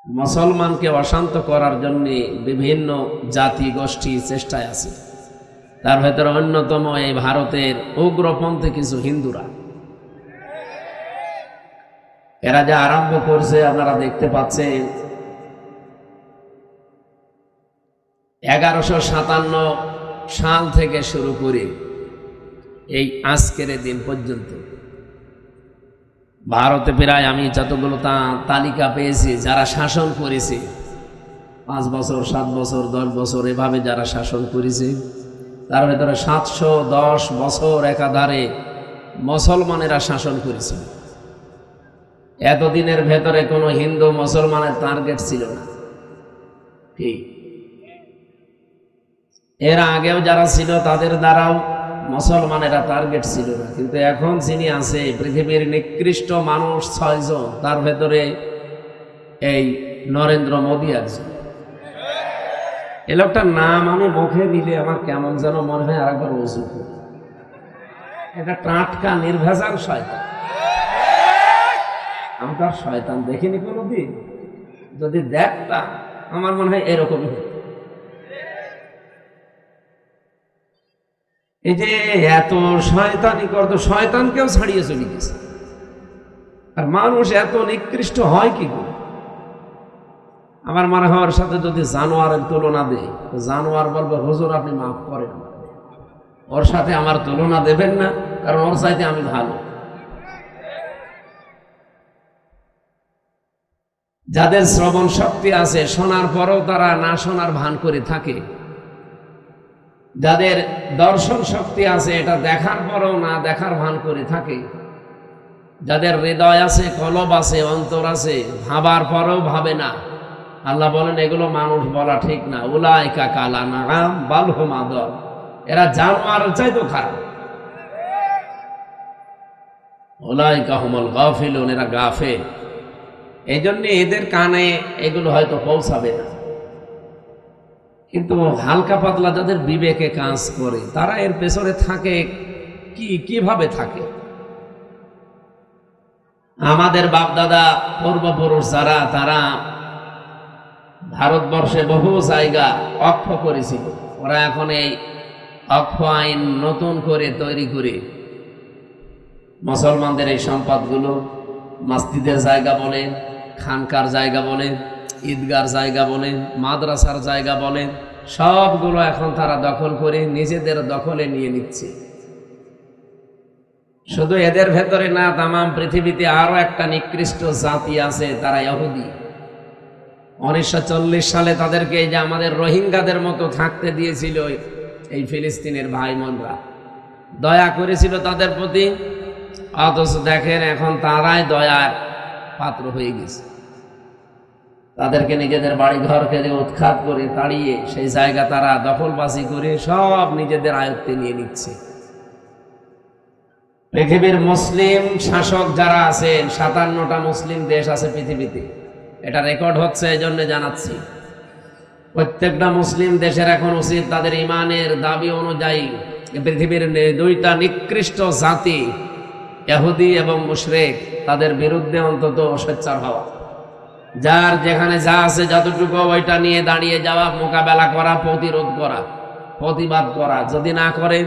মুসলমানকে অশান্ত করার জন্য বিভিন্ন জাতি গোষ্ঠী চেষ্টায় আছে। তার ভেতরে অন্যতম এই ভারতের উগ্রপন্থী কিছু হিন্দুরা। এরা যা আরম্ভ করছে আপনারা দেখতে পাচ্ছেন। 1157 সাল থেকে শুরু করে এই আজকের দিন পর্যন্ত ভারতে প্রায় আমি যতগুলো তালিকা পেয়েছি যারা শাসন করেছে, 5 বছর 7 বছর 10 বছর এভাবে যারা শাসন করেছে, তার ভেতরে 710 বছর একাধারে মুসলমানেরা শাসন করেছে। এতদিনের ভেতরে কোনো হিন্দু মুসলমানের টার্গেট ছিল না। ঠিক এর আগেও যারা ছিল তাদের দ্বারাও মুসলমানেরা টার্গেট ছিল না। কিন্তু এখন যিনি আছে পৃথিবীর নিকৃষ্ট মানুষ 6 জন, তার ভেতরে এই নরেন্দ্র মোদী একজন। এই লোকটার নাম আমি মুখে নিলে আমার কেমন যেন মনে হয় আরেকবার ওযু করি। এটা টাটকা নির্ভেজাল শয়তান। আমি তো আর শয়তান দেখিনি কোনোদিন, যদি দেখতাম আমার মনে হয় এরকমই হতো। এই যে এত শয়তানি করতো, শয়তানকেও ছাড়িয়ে চলে গেছে। আর মানুষ এত নিকৃষ্ট হয় কি করে? আমার মনে হয় ওর সাথে যদি জানোয়ারের তুলনা দেয়, জানোয়ার বলবে হুজুর আপনি মাফ করেন, ওর সাথে আমার তুলনা দেবেন না, কারণ ওর চাইতে আমি ভালো। যাদের শ্রবণ শক্তি আছে, শোনার পরেও তারা না শোনার ভান করে থাকে। যাদের দর্শন শক্তি আছে, এটা দেখার পরেও না দেখার ভান করে থাকে। যাদের হৃদয় আছে, কলব আছে, অন্তর আছে, ভাবার পরেও ভাবে না। আল্লাহ বলেন এগুলো মানুষ বলা ঠিক না। উলাইকা কাল আনআম বাল হুম আদল, এরা জানোয়ারের চাইতে খারাপ। উলাইকা হুমুল গাফিলুন, এরা গাফেল। এই জন্য এদের কানে এগুলো হয়তো পৌঁছাবে না। কিন্তু হালকা পাতলা যাদের বিবেকে কাজ করে, তারা এর পেছনে থাকে। কিভাবে থাকে? আমাদের বাপদাদা পূর্বপুরুষ যারা, তারা ভারতবর্ষে বহু জায়গা অক্ষ করেছিল। ওরা এখন এই অক্ষ আইন নতুন করে তৈরি করে মুসলমানদের এই সম্পদগুলো মসজিদের জায়গা বলেন, খানকার জায়গা বলেন, ঈদগার জায়গা বলেন, মাদ্রাসার জায়গা বলেন, সবগুলো এখন তারা দখল করে নিজেদের দখলে নিয়ে নিচ্ছে। শুধু এদের ভেতরে না, তামাম পৃথিবীতে আরো একটা নিকৃষ্ট জাতি আছে, তারা ইহুদি। 1940 সালে তাদেরকে এই যে আমাদের রোহিঙ্গাদের মতো থাকতে দিয়েছিল এই ফিলিস্তিনের ভাই বোনরা, দয়া করেছিল তাদের প্রতি। অথচ দেখেন এখন তারাই দয়ার পাত্র হয়ে গেছে। তাদেরকে নিজেদের বাড়ি ঘরকে উৎখাত করে তাড়িয়ে সেই জায়গা তারা দখলবাজি করে সব নিজেদের আয়ত্তে নিয়ে নিচ্ছে। পৃথিবীর মুসলিম শাসক যারা আছেন, 57টা মুসলিম দেশ আছে পৃথিবীতে। এটা রেকর্ড হচ্ছে, এই জন্য জানাচ্ছি। প্রত্যেকটা মুসলিম দেশের এখন উচিত তাদের ইমানের দাবি অনুযায়ী পৃথিবীর 2টা নিকৃষ্ট জাতি ইহুদি এবং মুশরিক, তাদের বিরুদ্ধে অন্তত সোচ্চার হওয়া। যার যেখানে যা আছে যতটুকু ওইটা নিয়ে দাঁড়িয়ে যাওয়া, মোকাবেলা করা, প্রতিরোধ করা, প্রতিবাদ করা। যদি না করেন,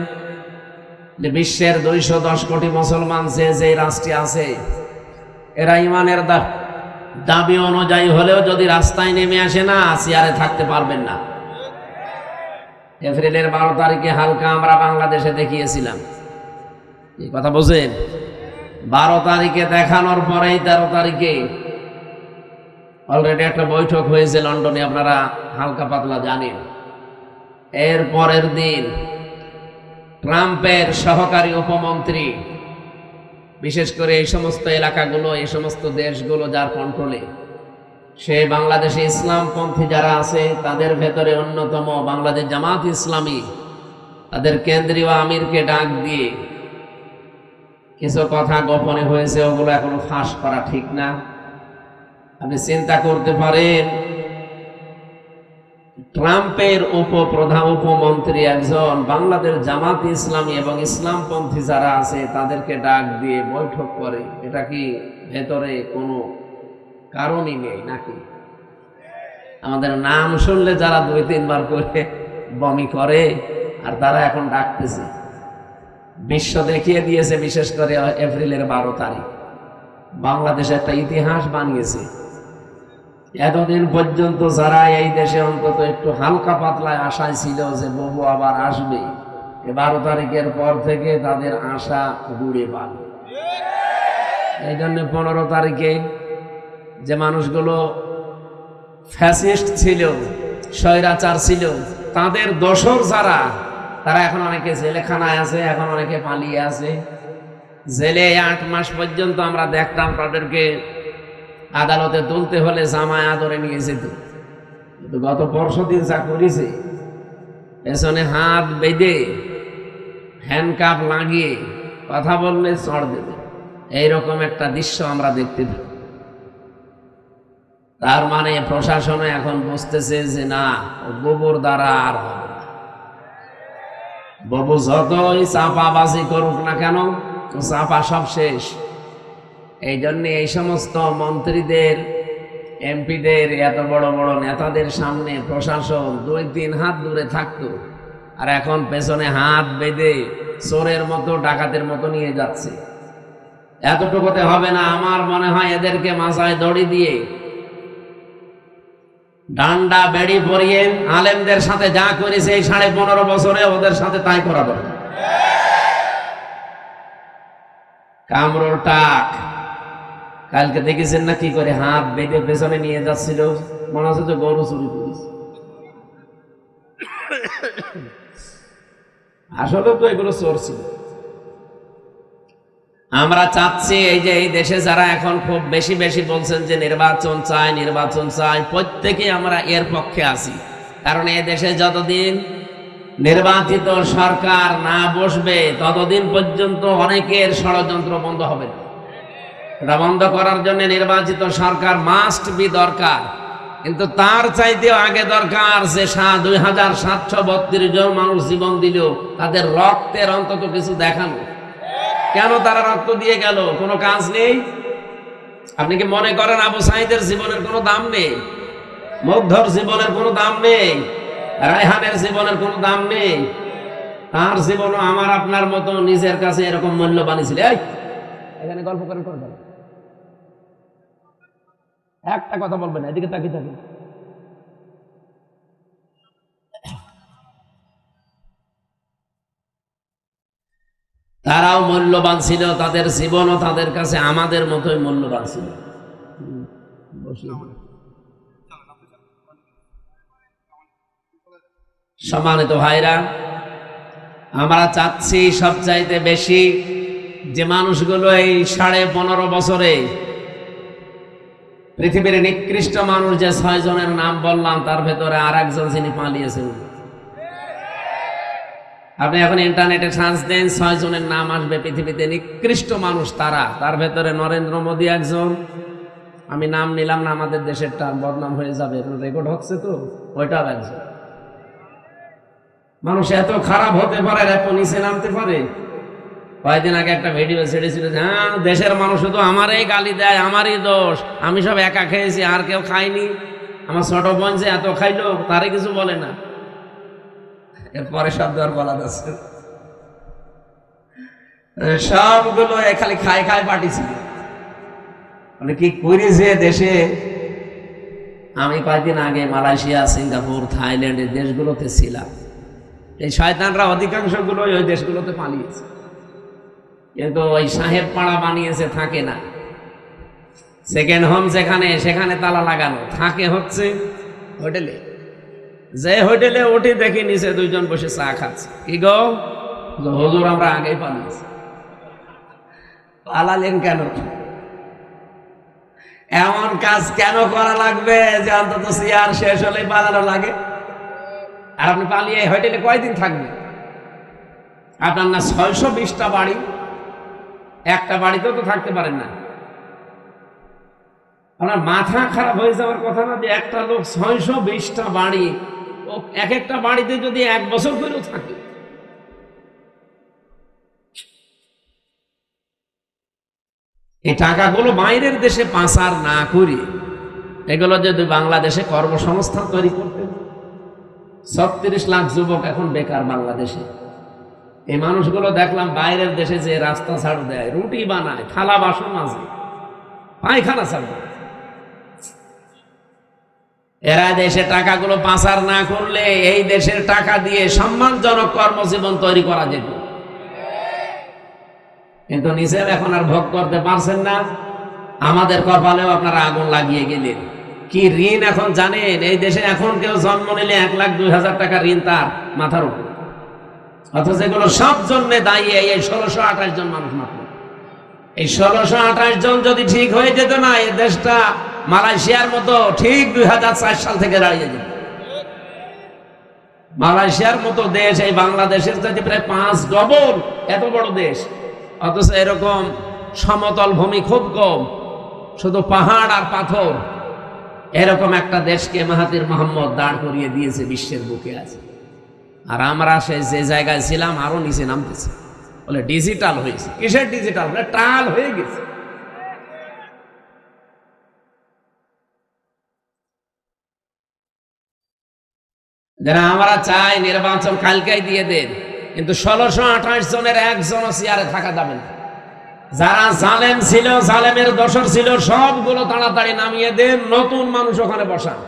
যে বিশ্বের 210 কোটি মুসলমান যে রাষ্ট্রে আছে, এরা ইমানের দাবি অনুযায়ী হলেও যদি রাস্তায় নেমে আসে না, চেয়ারে থাকতে পারবেন না। এপ্রিলের 12 তারিখে হালকা আমরা বাংলাদেশে দেখিয়েছিলাম, এই কথা বোঝেন। 12 তারিখে দেখানোর পরেই 13 তারিখে অলরেডি একটা বৈঠক হয়েছে লন্ডনে, আপনারা হালকা পাতলা জানেন। এর পরের দিন ট্রাম্পের সহকারী উপমন্ত্রী, বিশেষ করে এই সমস্ত এলাকাগুলো, এই সমস্ত দেশগুলো যার কন্ট্রোলে, সে বাংলাদেশে ইসলামপন্থী যারা আছে তাদের ভেতরে অন্যতম বাংলাদেশ জামাত ইসলামী, তাদের কেন্দ্রীয় আমিরকে ডাক দিয়ে কিছু কথা গোপনে হয়েছে, ওগুলো এখনো ফাঁস করা ঠিক না। আপনি চিন্তা করতে পারেন, ট্রাম্পের উপমন্ত্রী একজন বাংলাদেশ জামাত ইসলামী এবং ইসলামপন্থী যারা আছে তাদেরকে ডাক দিয়ে বৈঠক করে। এটা কি ভেতরে কোনো কারণই নেই নাকি? আমাদের নাম শুনলে যারা 2-3 বার করে বমি করে, আর তারা এখন ডাকতেছে। বিশ্ব দেখিয়ে দিয়েছে, বিশেষ করে এপ্রিলের 12 তারিখ বাংলাদেশে একটা ইতিহাস বানিয়েছে। এতদিন পর্যন্ত যারা এই দেশে অন্তত একটু হালকা পাতলায় আশায় ছিল যে বাবু আবার আসবে, 12 তারিখের পর থেকে তাদের আশা গুড়ে পাবে। এই জন্য 15 তারিখে যে মানুষগুলো ফ্যাসিস্ট ছিল, স্বৈরাচার ছিল, তাদের দোসর যারা, তারা এখন অনেকে জেলখানায় আছে, এখন অনেকে পালিয়ে আছে। জেলে 8 মাস পর্যন্ত আমরা দেখতাম তাদেরকে আদালতে তুলতে হলে জামায় আদরে নিয়ে যেত। কিন্তু গত পরশুদিন যা করেছে, পেছনে হাত বেঁধে হ্যান্ডকাপ লাগিয়ে কথা বললে চড় দেবে, এইরকম একটা দৃশ্য আমরা দেখতে পাই। তার মানে প্রশাসন এখন বুঝতেছে যে না, বাবুর দ্বারা আর হবে না। বাবু যতই চাপাবাজি করুক না কেন, চাপা সব শেষ। এই জন্য এই সমস্ত মন্ত্রীদের, এমপিদের, এত বড় বড় নেতাদের সামনে প্রশাসন 2-3 হাত দূরে থাকতো, আর এখন পেছনে হাত বেঁধে চোরের মতো, ডাকাতের মতো নিয়ে যাচ্ছে। এতটুকুতে হবে না। আমার মনে হয় এদেরকে মাথায় দড়ি দিয়ে, ডান্ডা বেড়ি পরিয়ে আলেমদের সাথে যা করেছে এই 15.5 বছরে ওদের সাথে তাই করা দরকার। কামরুল টাক কালকে দেখেছেন না কি করে হাত বেঁধে পেছনে নিয়ে যাচ্ছিল, মনে হচ্ছে যে গরু চুরি করেছে। আসলে তো এগুলো চোর ছিল। আমরা চাচ্ছি এই যে এই দেশে যারা এখন খুব বেশি বেশি বলছেন যে নির্বাচন চাই, নির্বাচন চাই, প্রত্যেকে আমরা এর পক্ষে আছি। কারণ এই দেশে যতদিন নির্বাচিত সরকার না বসবে, ততদিন পর্যন্ত অনেকের ষড়যন্ত্র বন্ধ হবে না। এটা বন্ধ করার জন্য নির্বাচিত সরকার মাস্ট বি দরকার। কিন্তু তার চাইতেও আগে দরকার যে 2732 জন মানুষ জীবন দিল, তাদের রক্তের অন্তত কিছু দেখানো। কেন তারা রক্ত দিয়ে গেল? কোনো কাজ নেই? আপনি কি মনে করেন আবু সাঈদের জীবনের কোনো দাম নেই? মুগ্ধর জীবনের কোনো দাম নেই? রায়হানের জীবনের কোনো দাম নেই? তার জীবনও আমার আপনার মতো নিজের কাছে এরকম মূল্যবান ছিল। এখানে গল্প করেন, করে দেন, একটা কথা বলবেন, এদিকে তাকিয়ে থাকেন। তারাও মূল্যবান ছিল, তাদের জীবনও তাদের কাছে আমাদের মতোই মূল্যবান ছিল। সম্মানিত ভাইরা, আমরা চাচ্ছি সবচাইতে বেশি যে মানুষগুলো এই 15.5 বছরে পৃথিবীর নিকৃষ্ট মানুষ যে 6 জনের নাম বললাম, তার ভেতরে আর একজন যিনি পালিয়েছেন। আপনি এখন ইন্টারনেটে সার্চ দেন, 6 জনের নাম আসবে পৃথিবীতে নিকৃষ্ট মানুষ তারা। তার ভেতরে নরেন্দ্র মোদী একজন। আমি নাম নিলাম না, আমাদের দেশেরটা বদনাম হয়ে যাবে, রেকর্ড হচ্ছে তো, ওইটাও একজন। মানুষ এত খারাপ হতে পারে, এত নিচে নামতে পারে। কয়েকদিন আগে একটা ভিডিও ছেড়েছিল যে হ্যাঁ, দেশের মানুষ শুধু আমারই গালি দেয়, আমারই দোষ, আমি সব একা খেয়েছি, আর কেউ খায়নি। আমার ছোট বোন যে এত খাইলো, তারে কিছু বলে না। এরপরে শব্দ আর বলা যাচ্ছে, সবগুলো খালি খায় খায় পাঠিয়েছিল। মানে কি করেছে দেশে। আমি কয়েকদিন আগে মালয়েশিয়া, সিঙ্গাপুর, থাইল্যান্ড এই দেশগুলোতে ছিলাম। এই শয়তানরা অধিকাংশ গুলো ওই দেশগুলোতে পালিয়েছে, কিন্তু ওই সাহেব পাড়া বানিয়েছে, থাকে না। সেকেন্ড হোম যেখানে, সেখানে তালা লাগানো, থাকে হচ্ছে হোটেলে। যে হোটেলে উঠে দেখি নিচে 2 জন বসে চা খাচ্ছে। কি গো হুজুর, আমরা আগেই পালিয়েছি। পালালেন কেন? এমন কাজ কেন করা লাগবে যে অন্তত চেয়ার শেষ হলেই পালানো লাগে? আর আপনি পালিয়ে হোটেলে কয়দিন থাকবেন? আপনার না 620টা বাড়ি, একটা বাড়িতেও তো থাকতে পারেন না। আপনার মাথা খারাপ হয়ে যাওয়ার কথা না যে একটা লোক 620টা বাড়ি, ও এক একটা বাড়িতে যদি 1 বছর করেও থাকে। এই টাকাগুলো বাইরের দেশে পাচার না করে এগুলো যদি বাংলাদেশে কর্মসংস্থান তৈরি করতে, 36 লাখ যুবক এখন বেকার বাংলাদেশে। এই মানুষগুলো দেখলাম বাইরের দেশে যে রাস্তা ঝাড়ু দেয়, রুটি বানায়, থালা বাসন মাজে, পায়খানা ছাড়বে। এরা দেশে টাকাগুলো পাচার না করলে এই দেশের টাকা দিয়ে সম্মানজনক কর্মজীবন তৈরি করা যেত, কিন্তু নিজের এখন আর ভোগ করতে পারছেন না। আমাদের কপালেও আপনারা আগুন লাগিয়ে গেলেন। কি ঋণ এখন জানেন? এই দেশে এখন কেউ জন্ম নিলে 1,02,000 টাকা ঋণ তার মাথার উপর, অথচ এগুলো সব জন্য দায়ী এই 1628 জন মানুষ মাত্র। এই 1628 জন যদি ঠিক হয়ে যেত না, এই দেশটা মালয়েশিয়ার মতো ঠিক 2004 সাল থেকে দাঁড়িয়ে যেত। মালয়েশিয়ার মতো দেশ এই বাংলাদেশের চাইতে প্রায় 5 ডবল এত বড় দেশ, অথচ এরকম সমতল ভূমি খুব কম, শুধু পাহাড় আর পাথর। এরকম একটা দেশকে মাহাতির মোহাম্মদ দাঁড় করিয়ে দিয়েছে, বিশ্বের বুকে আছে। আর আমরা যে জায়গায় ছিলাম আরো নিচে নামতেছে, বলে ডিজিটাল হয়েছে। কিসের ডিজিটাল? বলে টাল হয়ে গেছে। যারা আমরা চাই নির্বাচন কালকেই দিয়ে দেন, কিন্তু 1628 জনের একজনও চেয়ারে থাকা যাবে না। যারা জালেম ছিল, জালেমের দোসর ছিল, সবগুলো তাড়াতাড়ি নামিয়ে দেন, নতুন মানুষ ওখানে বসান।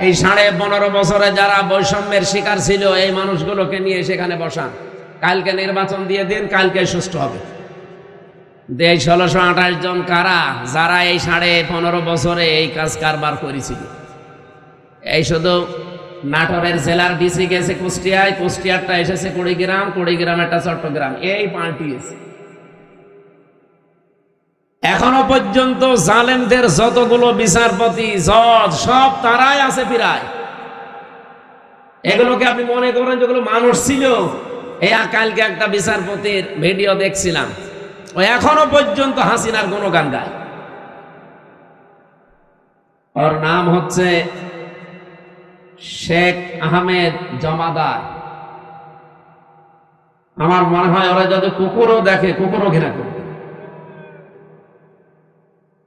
এই 15.5 বছরে যারা বৈষম্যের শিকার ছিল, এই মানুষগুলোকে নিয়ে সেখানে বসান। কালকে নির্বাচন দিয়ে দিন, কালকে সুষ্ঠু হবে। এই 1628 জন কারা? যারা এই 15.5 বছরে এই কাজ কারবার করেছিল। এই শুধু নাটোরের জেলার ডিসি গেছে কুষ্টিয়ায়, কুষ্টিয়ারটা এসেছে কুড়িগ্রাম, কুড়িগ্রামেরটা চট্টগ্রাম, এই পাল্টিয়েছে। এখনো পর্যন্ত জালেমদের যতগুলো বিচারপতি, জজ, সব তারাই আছে প্রায়। এগুলোকে আপনি মনে করেন যেগুলো মানুষ ছিল? এই কালকে একটা বিচারপতির ভিডিও দেখছিলাম, ও এখনো পর্যন্ত হাসিনার গুণগান গায়। ওর নাম হচ্ছে শেখ আহমেদ জমাদার। আমার মনে হয় ওরা যদি কুকুরও দেখে, কুকুরও ঘৃণা করবে।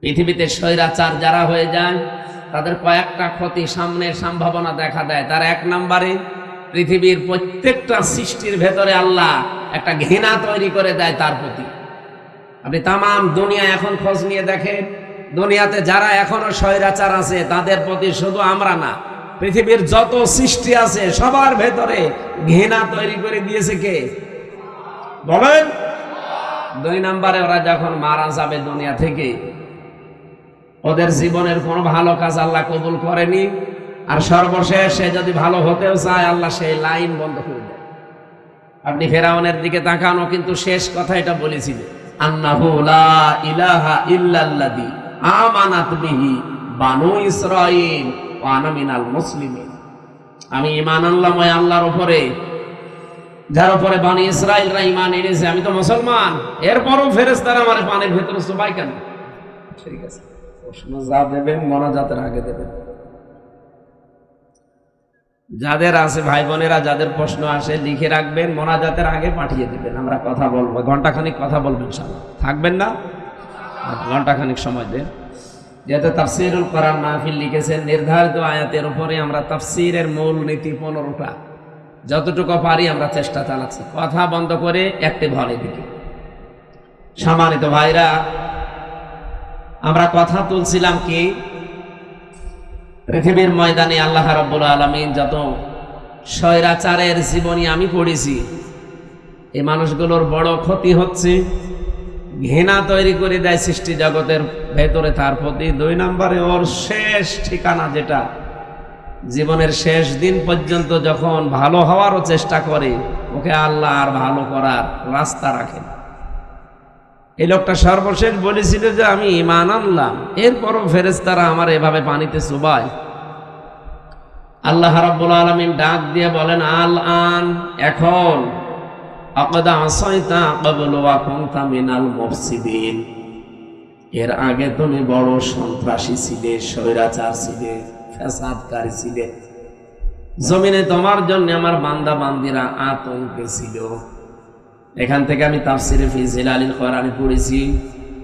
পৃথিবীতে স্বৈরাচার যারা হয়ে যায়, তাদের কয়েকটা ক্ষতি সামনের সম্ভাবনা দেখা দেয়। তার 1 নম্বরে পৃথিবীর প্রত্যেকটা সৃষ্টির ভেতরে আল্লাহ একটা ঘৃণা তৈরি করে দেয় তার প্রতি। আপনি তামাম দুনিয়া এখন খোঁজ নিয়ে দেখেন, দুনিয়াতে যারা এখনো স্বৈরাচার আছে, তাদের প্রতি শুধু আমরা না, পৃথিবীর যত সৃষ্টি আছে সবার ভেতরে ঘৃণা তৈরি করে দিয়েছে কে? বলেন। 2 নম্বরে ওরা যখন মারা যাবে দুনিয়া থেকে, ওদের জীবনের কোনো ভালো কাজ আল্লাহ কবুল করেনি, আর সর্বশেষ সে যদি ভালো হতেও চায়, আল্লাহ সেই লাইন বন্ধ করে দেয়। আপনি ফেরাউনের দিকে তাকানো, কিন্তু শেষ কথা এটা বলেছিল, আন্নাহু লা ইলাহা ইল্লাল্লাযী আমানাত বিহি বানু ইসরাঈল ওয়া আনা মিনাল মুসলিমিন। আমি ঈমান আনলাম ওই আল্লাহর উপরে, যার উপরে বনি ইসরাঈলরা ঈমান এনেছে। আমি তো মুসলমান, এরপরও ফেরেশতারা আমার পানির ভেতরে চুবাই কেন? ঠিক আছে, প্রশ্ন যা দেবেন মোনাজাতের আগে দেবেন। যাদের আছে ভাই বোনেরা, যাদের প্রশ্ন আসে লিখে রাখবেন, মোনাজাতের আগে পাঠিয়ে দেবেন। আমরা কথা বলবো, ঘন্টাখানিক কথা বলবেন, ইনশাআল্লাহ। থাকবেন না? ঘন্টাখানিক সময় দেন। যেহেতু তাফসীরুল কোরআন মাহফিল লিখেছেন, নির্ধারিত আয়াতের উপরে আমরা তাফসীরের মূল নীতি 15টা, যতটুকু পারি আমরা চেষ্টা চালাচ্ছি। কথা বন্ধ করে অ্যাক্টিভ হন এদিকে। সম্মানিত ভাইরা, আমরা কথা তুলছিলাম কি, পৃথিবীর ময়দানে আল্লাহ রাব্বুল আলামিন যত স্বৈরাচারের জীবনী আমি পড়েছি, এই মানুষগুলোর বড় ক্ষতি হচ্ছে, ঘৃণা তৈরি করে দেয় সৃষ্টি জগতের ভেতরে তার প্রতি। 2 নম্বরে ওর শেষ ঠিকানা, যেটা জীবনের শেষ দিন পর্যন্ত যখন ভালো হওয়ারও চেষ্টা করে, ওকে আল্লাহ আর ভালো করার রাস্তা রাখেন। এই লোকটা সর্বশেষ বলেছিল যে আমি ঈমান আনলাম, এরপরও ফেরেশতারা আমার এভাবে পানিতে চুবায়। আল্লাহ রাব্বুল আলামিন ডাক দিয়ে বলেন, আল আন, এখন, আকাদ আসাইতা ক্বাবলু ওয়া কুনতা মিনাল মুফসিদিন, এর আগে তুমি বড় সন্ত্রাসী ছিলে, স্বৈরাচার ছিলে, ফ্যাসাদকারী ছিলে। জমিনে তোমার জন্য আমার বান্দা বান্দিরা আতঙ্কে ছিল। এখান থেকে আমি তাফসিরে ফি জিলালিল কোরআন পড়েছি।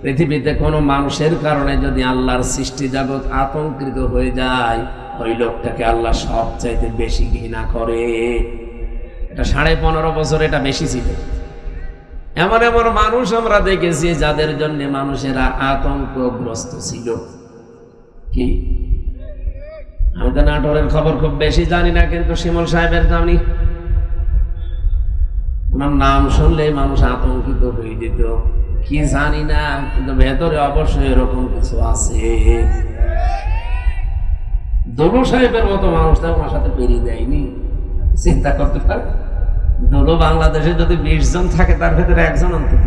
পৃথিবীতে কোনো মানুষের কারণে যদি আল্লাহর সৃষ্টি জগৎ আতঙ্কিত হয়ে যায়, ওই লোকটাকে আল্লাহ সবচাইতে বেশি ঘৃণা করে। এটা 15.5 বছর এটা বেশি ছিল। এমন এমন মানুষ আমরা দেখেছি যাদের জন্য মানুষেরা আতঙ্কগ্রস্ত ছিল। কি আমি তো নাটোরের খবর খুব বেশি জানি না, কিন্তু শিমুল সাহেবের জানি। ওনার নাম শুনলে মানুষ আতঙ্কিত হয়ে যেত। কি জানি না, কিন্তু ভেতরে অবশ্যই এরকম কিছু আছে। দোলো সাহেবের মতো মানুষটা ওনার সাথে পেরিয়ে দেয়নি, চিন্তা করতে পারে। দোলো বাংলাদেশে যদি 20 জন থাকে তার ভেতরে একজন অন্তত,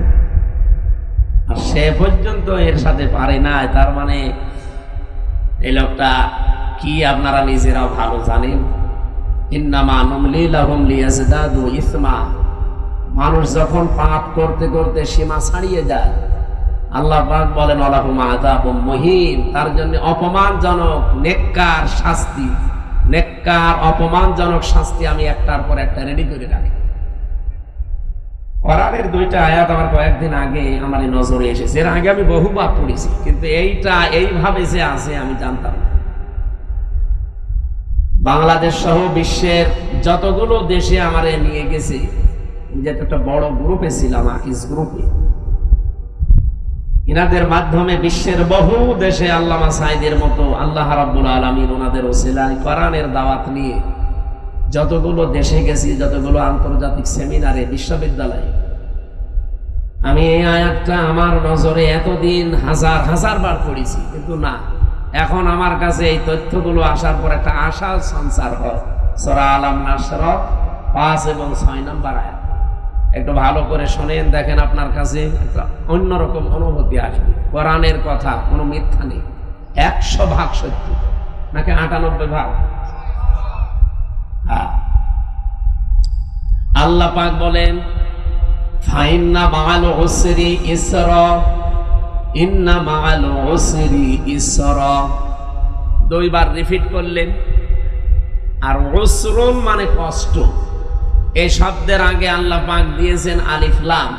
আর সে পর্যন্ত এর সাথে পারে না। তার মানে এই লোকটা কি আপনারা নিজেরাও ভালো জানেন। ইন্নামা নুমলি লাহুম লিয়াজদাদু ইসমা। মানুষ যখন পাপ করতে করতে সীমা ছাড়িয়ে যায়, আল্লাহ পাক বলেন আলাহুম আযাবুম মুহিন, তার জন্য অপমানজনক নেককার শাস্তি, নেককার অপমানজনক শাস্তি আমি একটার পর একটা রেডি করে রাখি। কোরআনের 2টা আয়াত আমার কয়েকদিন আগে আমার নজরে এসেছে। এর আগে আমি বহুবার পড়েছি, কিন্তু এইটা এইভাবে যে আছে আমি জানতাম না। বাংলাদেশ সহ বিশ্বের যতগুলো দেশে আমারে নিয়ে গেছে, যেটা একটা বড় গ্রুপে ছিলাম, আকিস গ্রুপে, ইনাদের মাধ্যমে বিশ্বের বহু দেশে আল্লামা সাঈদের মতো আল্লাহ রাব্বুল আলামিন ওনাদের ওসিলায় কোরআনের দাওয়াত নিয়ে যতগুলো দেশে গেছি, যতগুলো আন্তর্জাতিক সেমিনারে, বিশ্ববিদ্যালয়ে, আমি এই আয়াতটা আমার নজরে এতদিন হাজার হাজার বার পড়েছি, কিন্তু না, এখন আমার কাছে এই তথ্যগুলো আসার পর একটা আশা সঞ্চার হয়। সূরা আলাম নাসর 5 এবং 6 নম্বর আয়াত একটু ভালো করে শোনেন, দেখেন আপনার কাছে একটা অন্যরকম অনুভূতি আসবে। কোরআনের কথা কোনো মিথ্যা নেই, 100% সত্য, নাকি 98%? আল্লাহ পাক বলেন ফাইন্না মাআল উসরি ইসরা, ইন্না মাআল উসরি ইসরা, 2 বার রিপিট করলেন। আর উসরুন মানে কষ্ট। এই শব্দের আগে আল্লাহ পাক দিয়েছেন আলিফ লাম।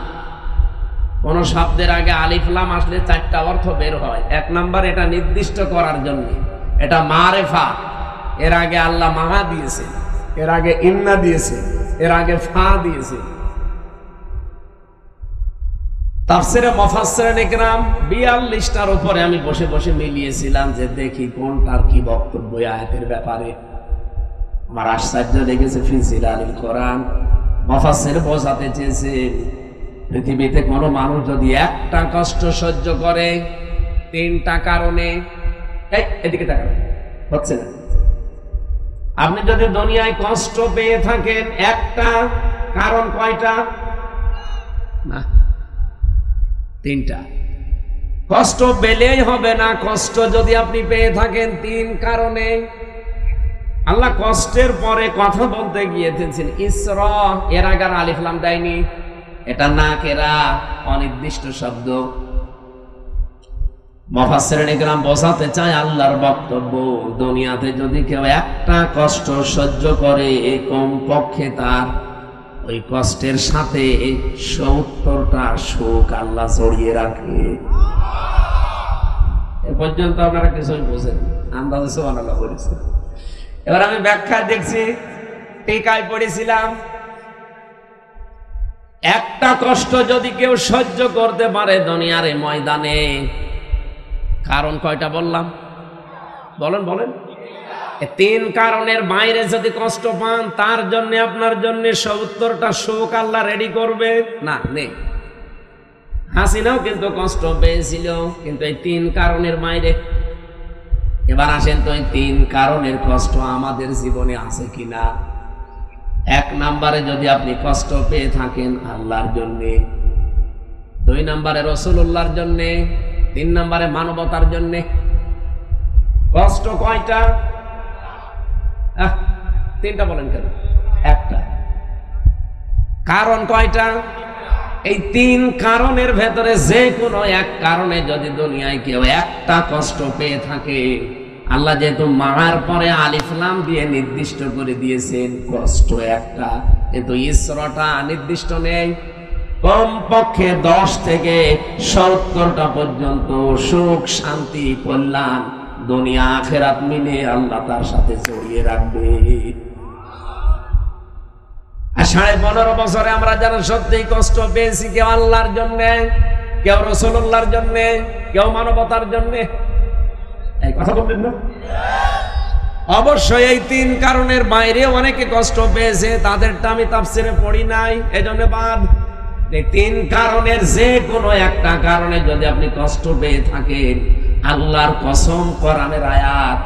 কোন শব্দের আগে আলিফ লাম আসলে 4টা অর্থ বের হয়। 1 নাম্বার, এটা নির্দিষ্ট করার জন্য, এটা মারেফা। এর আগে আল্লাহ মাহা দিয়েছে, এর আগে ইন্না দিয়েছে, এর আগে ফা দিয়েছে। তাফসিরে মুফাসসিরিন ইকরাম 42টার উপরে আমি বসে বসে মিলিয়েছিলাম যে দেখি কোনটার কি বক্তব্য আয়াতের ব্যাপারে। আমার আশ্চর্য লেগেছে। ফি জিলালিল কোরআন মুফাসসির বোঝাতে চেয়েছে পৃথিবীতে কোনো মানুষ যদি একটা কষ্ট সহ্য করে 3টা কারণে, এদিকে তাকান, হচ্ছে না, আপনি যদি দুনিয়ায় কষ্ট পেয়ে থাকেন একটা কারণ, কয়টা? না, 3টা। কষ্ট পেলেই হবে না, কষ্ট যদি আপনি পেয়ে থাকেন 3 কারণে। আল্লাহ কষ্টের পরে কথা বলতে গিয়েছেন ইসরা, এর আগে আলিফ লাম দেয়নি, এটা নাকেরা, অনির্দিষ্ট শব্দ। মুফাসসিরিন ইকরাম বোঝাতে চায় আল্লাহর বক্তব্য, দুনিয়াতে যদি কেউ একটা কষ্ট সহ্য করে, কমপক্ষে তার ওই কষ্টের সাথে 70টা সুখ আল্লাহ জড়িয়ে রাখে। এ পর্যন্ত আপনারা কিছুই বোঝেন, আন্দাজে সুবহানাল্লাহ বলেছে। এবার আমি ব্যাখ্যা দেখছি, টিকায় পড়েছিলাম, একটা কষ্ট যদি কেউ সহ্য করতে পারে দুনিয়ার এই ময়দানে, কারণ কয়টা বললাম? বলেন বলেন। 3 কারণের বাইরে যদি কষ্ট পান, তার জন্য আপনার জন্য 70টা সুখ আল্লাহ রেডি করবে না? নেই। হাসিনাও কিন্তু কষ্ট পেয়েছিল, কিন্তু এই 3 কারণের বাইরে। এবার আসেন তো, এই 3 কারণের কষ্ট আমাদের জীবনে আছে কিনা? 1 নাম্বারে যদি আপনি কষ্ট পেয়ে থাকেন আল্লাহর জন্যে, 2 নাম্বারে রাসূলুল্লাহর জন্যে, 3 নাম্বারে মানবতার জন্যে। কষ্ট কয়টা? 3টা বলেন কেন? 1টা। কারণ কয়টা? এই 3 কারণের ভেতরে যে কোনো 1 কারণে যদি দুনিয়ায় কেউ একটা কষ্ট পেয়ে থাকে, আল্লাহ যেহেতু মার পরে আলিফ লাম দিয়ে নির্দিষ্ট করে দিয়েছেন কষ্ট একটা, কিন্তু ইসরাটা নির্দিষ্ট নেই। কমপক্ষে 10 থেকে 70টা পর্যন্ত সুখ, শান্তি, কল্যাণ দুনিয়া আখিরাত মিলে আল্লাহ তার সাথে জড়িয়ে রাখবে। আর 15.5 বছরে আমরা যারা সত্যি কষ্ট পেয়েছি, কেউ আল্লাহর জন্য, কেউ রাসূলুল্লাহর জন্য, কেউ মানবতার জন্য, এই কথা বললেন না? অবশ্যই এই 3 কারণের বাইরে অনেকে কষ্ট পেয়েছে, তাদেরটা আমি তাফসিরে পড়ি নাই, এজন্য বাদ। এই 3 কারণের যে কোনো একটা কারণে যদি আপনি কষ্ট পেয়ে থাকেন, আল্লাহর কসম, কোরআনের আয়াত,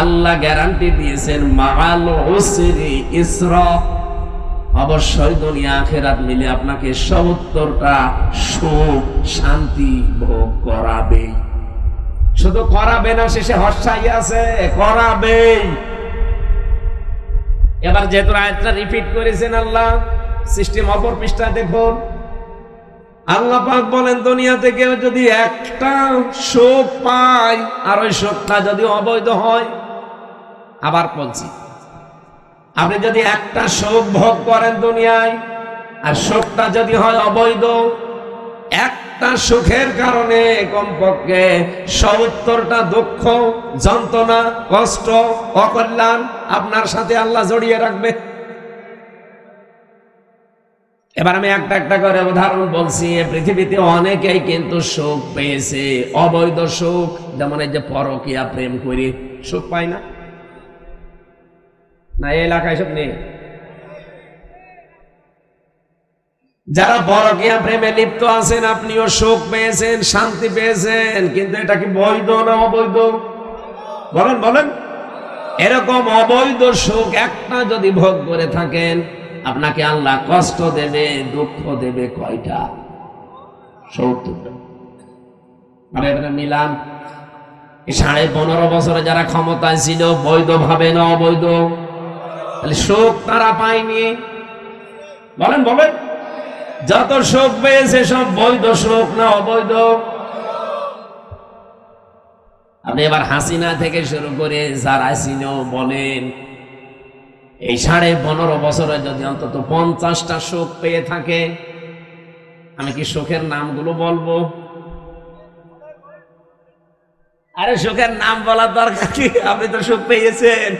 আল্লাহ গ্যারান্টি দিয়েছেন মাআল উসরি ইসরা, অবশ্যই দুনিয়া আখিরাত মিলে আপনাকে 70টা সুখ, শান্তি ভোগ করাবে। শুধু করাবে না, শেষে হর্ষাই আছে, করাবে। এবার যেহেতু আয়াতটা রিপিট করেছেন আল্লাহ, সিস্টেম অপর পৃষ্ঠা দেখুন। আল্লাহ পাক বলেন, দুনিয়াতে কেউ যদি একটা সুখ পায় আর ওই সুখটা যদি অবৈধ হয়, আবার বলছি, আপনি যদি একটা সুখ ভোগ করেন দুনিয়ায় আর সুখটা যদি হয় অবৈধ, একটা সুখের কারণে কমপক্ষে 70টা দুঃখ, যন্ত্রণা, কষ্ট, অকল্যাণ আপনার সাথে আল্লাহ জড়িয়ে রাখবে। এবার আমি একটা একটা করে উদাহরণ বলছি। পৃথিবীতে অনেকেই কিন্তু সুখ পেয়েছে, অবৈধ সুখ, যেমন এই যে পরকীয়া প্রেম করে সুখ পায় না, না এই এলাকায় সব নেই? যারা পরকীয়া প্রেমে লিপ্ত আছেন, আপনিও সুখ পেয়েছেন, শান্তি পেয়েছেন, কিন্তু এটা কি বৈধ না অবৈধ? বলেন বলেন। এরকম অবৈধ সুখ একটা যদি ভোগ করে থাকেন, আপনাকে আল্লাহ কষ্ট দেবে, দুঃখ দেবে কয়টা? 70টা। এবারে মিলান, 15.5 বছরে যারা ক্ষমতায় ছিল, বৈধ ভাবে না অবৈধ? তাহলে সুখ তারা পায়নি। বলেন বলেন, যত সুখ পেয়েছে সব বৈধ সুখ না অবৈধ? আপনি এবার হাসিনা থেকে শুরু করে যারা ছিল বলেন, এই 15.5 বছরে যদি অন্তত 50টা সুখ পেয়ে থাকে, আমি কি সুখের নামগুলো বলবো? আরে সুখের নাম বলার দরকার কি? আপনি তো সুখ পেয়েছেন।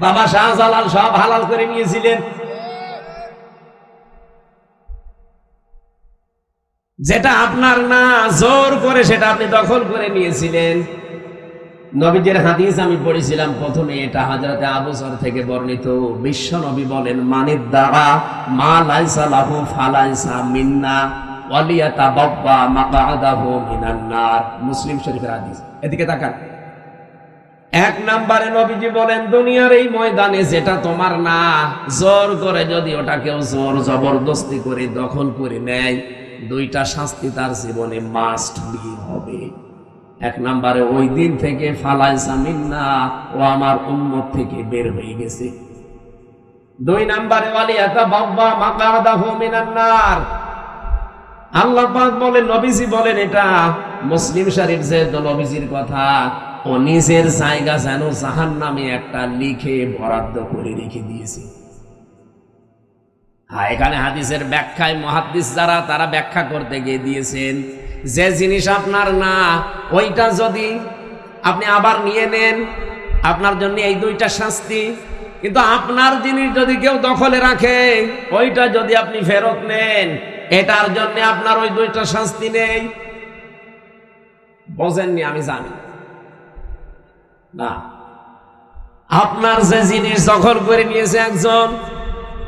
বাবা শাহজালাল সব হালাল করে নিয়েছিলেন। যেটা আপনার না, জোর করে সেটা আপনি দখল করে নিয়েছিলেন। নবীজির হাদিস আমি পড়েছিলাম প্রথমে, এটা হযরতে আবু যর থেকে বর্ণিত। বিশ্ব নবী বলেন, মানিদ দাআ মা লাইসা লাহু ফালাইসা মিন্না ওয়ালিয়াতাবাব্বা মাকআদাহু মিনান নার। মুসলিম শরীফের হাদিস। এদিকে তাকান। 1 নম্বরে নবীজি বলেন, দুনিয়ার এই ময়দানে যেটা তোমার না, জোর করে যদি ওটা কেউ জোর জবরদস্তি করে দখল করে নেয়, 2টা শাস্তি তার জীবনে মাস্ট বি হবে। 1 নম্বরে ওই দিন থেকে ফালাইসা মিন্না, ও আমার উম্মত থেকে বের হয়ে গেছে। 2 নম্বরে ওয়ালিয়াতাবাব্বা মাকআদাহু মিনান নার। আল্লাহ পাক বলেন, নবীজি বলেন, এটা মুসলিম শরীফ যে নবীজির কথা, ও নিজের জায়গা যেন জাহান্নামে একটা লিখে বরাদ্দ করে রেখে দিয়েছে। এখানে হাদিসের ব্যাখ্যায় মুহাদ্দিস যারা, তারা ব্যাখ্যা করতে গিয়ে দিয়েছেন, যে জিনিস আপনার না, ওইটা যদি আপনি আবার নিয়ে নেন, আপনার জন্য এই 2টা শাস্তি। কিন্তু আপনার জিনিস যদি কেউ দখলে রাখে, ওইটা যদি আপনি ফেরত নেন, এটার জন্য আপনার ওই 2টা শাস্তি নেই। বোঝেননি? আমি জানি না। আপনার যে জিনিস দখল করে নিয়েছে একজন,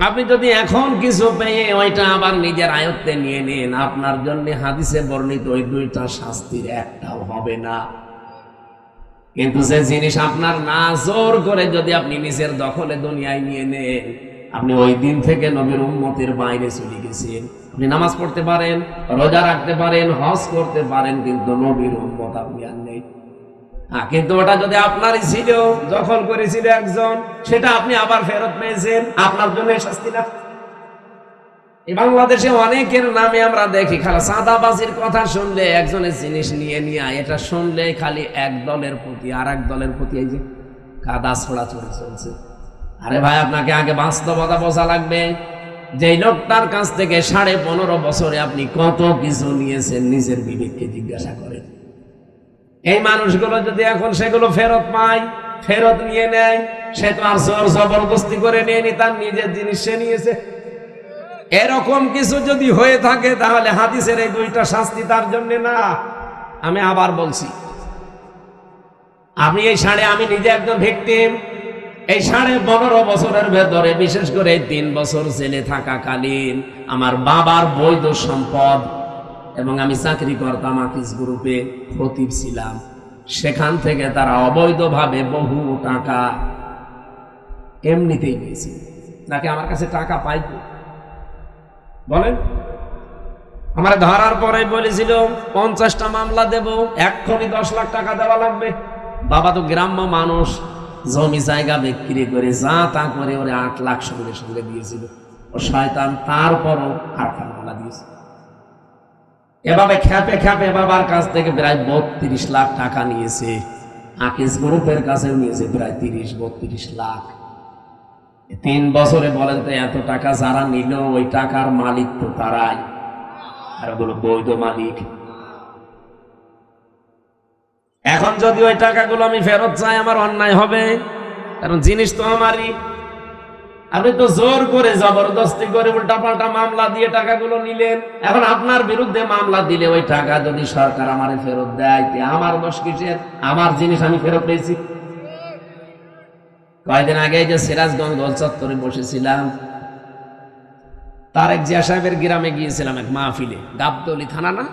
আপনি যদি এখন কিছু পেয়ে ওইটা আবার নিজের আয়ত্তে নিয়ে নেন, আপনার জন্য হাদিসে বর্ণিত ওই 2টা শাস্তির একটাও হবে না। কিন্তু যে জিনিস আপনার না, জোর করে যদি আপনি নিজের দখলে দুনিয়ায় নিয়ে নেন, আপনি ওই দিন থেকে নবীর উম্মতের বাইরে চলে গেছেন। আপনি নামাজ পড়তে পারেন, রোজা রাখতে পারেন, হজ করতে পারেন, কিন্তু নবীর উম্মত আপনি আর নেই। কিন্তু ওটা যদি আপনারই ছিল, দখল করেছিল একজন, সেটা আপনি আবার ফেরত পেয়েছেন, আপনার জন্য শাস্তি না। এই বাংলাদেশে অনেকের নামে আমরা দেখি, খালি চাঁদাবাজির কথা শুনলে, একজনের জিনিস নিয়ে নিয়ে, এটা শুনলে খালি এক দলের প্রতি আর এক দলের প্রতি এই যে কাদা ছোড়াছড়ি চলছে। আরে ভাই, আপনাকে আগে বাস্তবতা বোঝা লাগবে। যেই লোকটার কাছ থেকে 15.5 বছরে আপনি কত কিছু নিয়েছেন নিজের বিবেককে জিজ্ঞাসা করেন। এই মানুষগুলো যদি এখন সেগুলো ফেরত পায়, ফেরত নিয়ে নেয়, সে তো আর জোর জবরদস্তি করে নিয়ে তার নিজের জিনিস সে নিয়েছে। এরকম কিছু যদি হয়ে থাকে তাহলে হাদিসের এই দুইটা শাস্তি তার জন্য না। আমি আবার বলছি, আমি নিজে একজন ভিকটিম। এই 15.5 বছরের ভেতরে বিশেষ করে 3 বছর জেলে থাকাকালীন আমার বাবার বৈধ সম্পদ, এবং আমি চাকরি করতাম আকিস গ্রুপে, খতিব ছিলাম, সেখান থেকে তারা অবৈধভাবে বহু টাকা এমনিতেই নিয়েছে। নাকি আমার কাছে টাকা পাইতো? বলেন। আমার ধরার পরে বলেছিল 50টা মামলা দেব, এক্ষুনি 10 লাখ টাকা দেওয়া লাগবে। বাবা তো গ্রাম্য মানুষ, জমি জায়গা বিক্রি করে যা তা করে ওরে 8 লাখ সঙ্গে সঙ্গে দিয়েছিল। ও শয়তান তারপরও 8 মামলা দিয়েছে। এভাবে খ্যাপে খ্যাপে বাবার কাছ থেকে প্রায় 32 লাখ টাকা নিয়েছে। আকিস গ্রুপের কাছেও নিয়েছে প্রায় 30-32 লাখ। 3 বছরে বলেন তো এত টাকা যারা নিল, ওই টাকার মালিক তো তারাই, আর ওগুলো বৈধ মালিক। এখন যদি ওই টাকাগুলো আমি ফেরত চাই আমার অন্যায় হবে, কারণ জিনিস তো আমারই। আপনি তো জোর করে জবরদস্তি করে উল্টাপাল্টা মামলা দিয়ে টাকাগুলো নিলেন। এখন আপনার বিরুদ্ধে মামলা দিলে ওই টাকা যদি সরকার আমারে ফেরত দেয়, আমার দোষ কিসের? আমার জিনিস আমি ফেরত পেয়েছি। কয়েকদিন আগে যে সিরাজগঞ্জ গোল চত্বরে বসেছিলাম, তারেক জিয়া সাহেবের গ্রামে গিয়েছিলাম এক মাহফিলে, গাবতলী থানা না,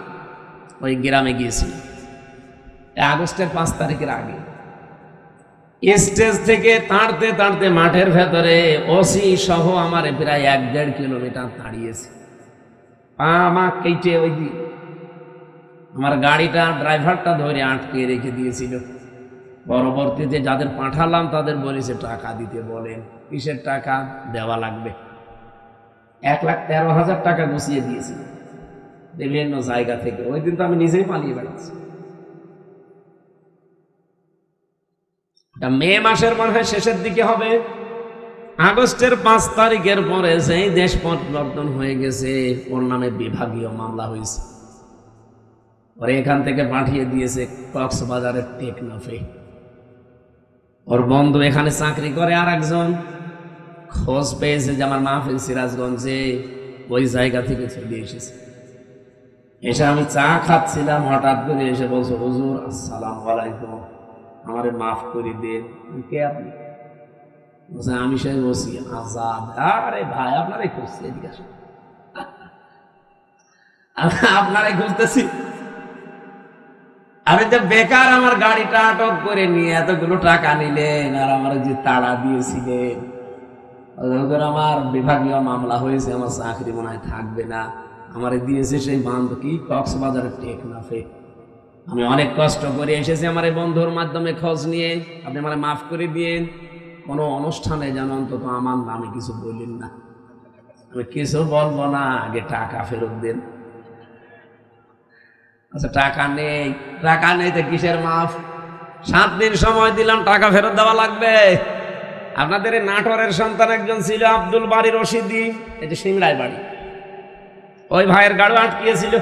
ওই গ্রামে গিয়েছিলাম আগস্টের 5 তারিখের আগে। স্টেজ থেকে তাড়তে তাড়তে মাঠের ভেতরে ওসি সহ আমার প্রায় 1-1.5 কিলোমিটার দাঁড়িয়েছে। পা মা কেটে ওই দিন আমার গাড়িটা ড্রাইভারটা ধরে আটকে রেখে দিয়েছিল। পরবর্তীতে যাদের পাঠালাম তাদের বলেছে টাকা দিতে বলেন। কিসের টাকা? দেওয়া লাগবে। 1,13,000 টাকা গুছিয়ে দিয়েছিল বিভিন্ন জায়গা থেকে। ওই দিন তো আমি নিজেই পালিয়ে বেড়াচ্ছি। মে মাসের মনে হয় শেষের দিকে হবে। আগস্টের 5 তারিখের পরে সেই দেশ পরিবর্তন হয়ে গেছে, ওর নামে বিভাগীয় মামলা হয়েছে। ওরে এখান থেকে পাঠিয়ে দিয়েছে কক্সবাজারের টেকনাফে। ওর বন্ধু এখানে চাকরি করে, আর একজন খোঁজ পেয়েছে যে আমার মাহফিল সিরাজগঞ্জে, ওই জায়গা থেকে চলে এসেছে। এসে আমি চা খাচ্ছিলাম, হঠাৎ করে এসে বলছো, হুজুর আসসালামু আলাইকুম, আমারে মাফ করে দেন। কে আপনি? আমি সে বসি আজাদ। আরে ভাই আপনারাই খুঁজছি, এদিকে আসুন। আপনারাই খুঁজতেছি। আমি তো বেকার আমার গাড়িটা আটক করে নিয়ে এতগুলো টাকা নিলেন, আর আমার যে তাড়া দিয়েছিলেন, আমার বিভাগীয় মামলা হয়েছে, আমার চাকরি মনে হয় থাকবে না, আমার দিয়েছে সেই বান্ধব কি কক্সবাজারের টেকনাফে। আমি অনেক কষ্ট করে এসেছি আমার এই বন্ধুর মাধ্যমে খোঁজ নিয়ে, আপনি মানে মাফ করে দিয়েন। কোনো অনুষ্ঠানে যেন অন্তত আমার নামে কিছু বললেন না। আমি কিছু বলবো না, আগে টাকা ফেরত দেন। আচ্ছা টাকা নেই, টাকা নেই তো কিসের মাফ? 7 দিন সময় দিলাম, টাকা ফেরত দেওয়া লাগবে। আপনাদের এই নাটোরের সন্তান একজন ছিল আব্দুল বাড়ি রশিদি, এই যে সিমলায় বাড়ি, ওই ভাইয়ের গাড়ি আটকিয়েছিল।